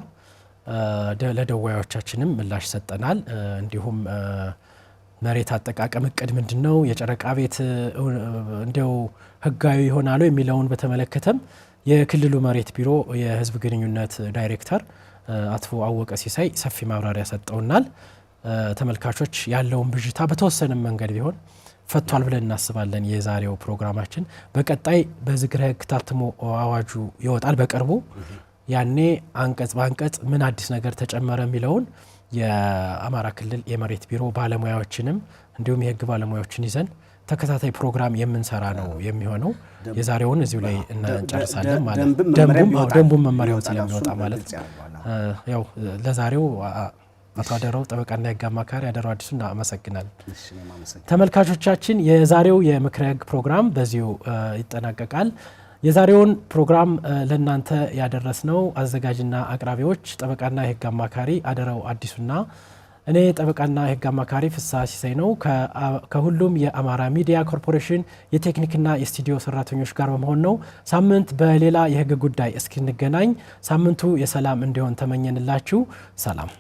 ለደዋዮቻችንም ምላሽ ሰጠናል። እንዲሁም መሬት አጠቃቀም እቅድ ምንድነው፣ የጨረቃ ቤት እንደው ህጋዊ ይሆናል የሚለውን በተመለከተም የክልሉ መሬት ቢሮ የህዝብ ግንኙነት ዳይሬክተር አቶ አወቀ ሲሳይ ሰፊ ማብራሪያ ሰጠውናል። ተመልካቾች ያለውን ብዥታ በተወሰነ መንገድ ቢሆን ፈቷል ብለን እናስባለን። የዛሬው ፕሮግራማችን በቀጣይ በዝግረ ህግ ታትሞ አዋጁ ይወጣል በቅርቡ። ያኔ አንቀጽ በአንቀጽ ምን አዲስ ነገር ተጨመረ የሚለውን የአማራ ክልል የመሬት ቢሮ ባለሙያዎችንም እንዲሁም የህግ ባለሙያዎችን ይዘን ተከታታይ ፕሮግራም የምንሰራ ነው የሚሆነው። የዛሬውን እዚሁ ላይ እንጨርሳለን ማለት ደንቡም መመሪያው ስለሚወጣ ማለት ያው ለዛሬው አቶ አደራው ጠበቃና የህግ አማካሪ አደራው አዲሱ እናመሰግናለን። ተመልካቾቻችን የዛሬው የምክረ ህግ ፕሮግራም በዚሁ ይጠናቀቃል። የዛሬውን ፕሮግራም ለእናንተ ያደረስነው አዘጋጅና አቅራቢዎች ጠበቃና የህግ አማካሪ አደራው አዲሱና እኔ ጠበቃና የህግ አማካሪ ፍስሐ ሲሳይ ነው። ከሁሉም የአማራ ሚዲያ ኮርፖሬሽን የቴክኒክና የስቱዲዮ ሰራተኞች ጋር በመሆን ነው። ሳምንት በሌላ የህግ ጉዳይ እስኪንገናኝ ሳምንቱ የሰላም እንዲሆን ተመኘንላችሁ። ሰላም።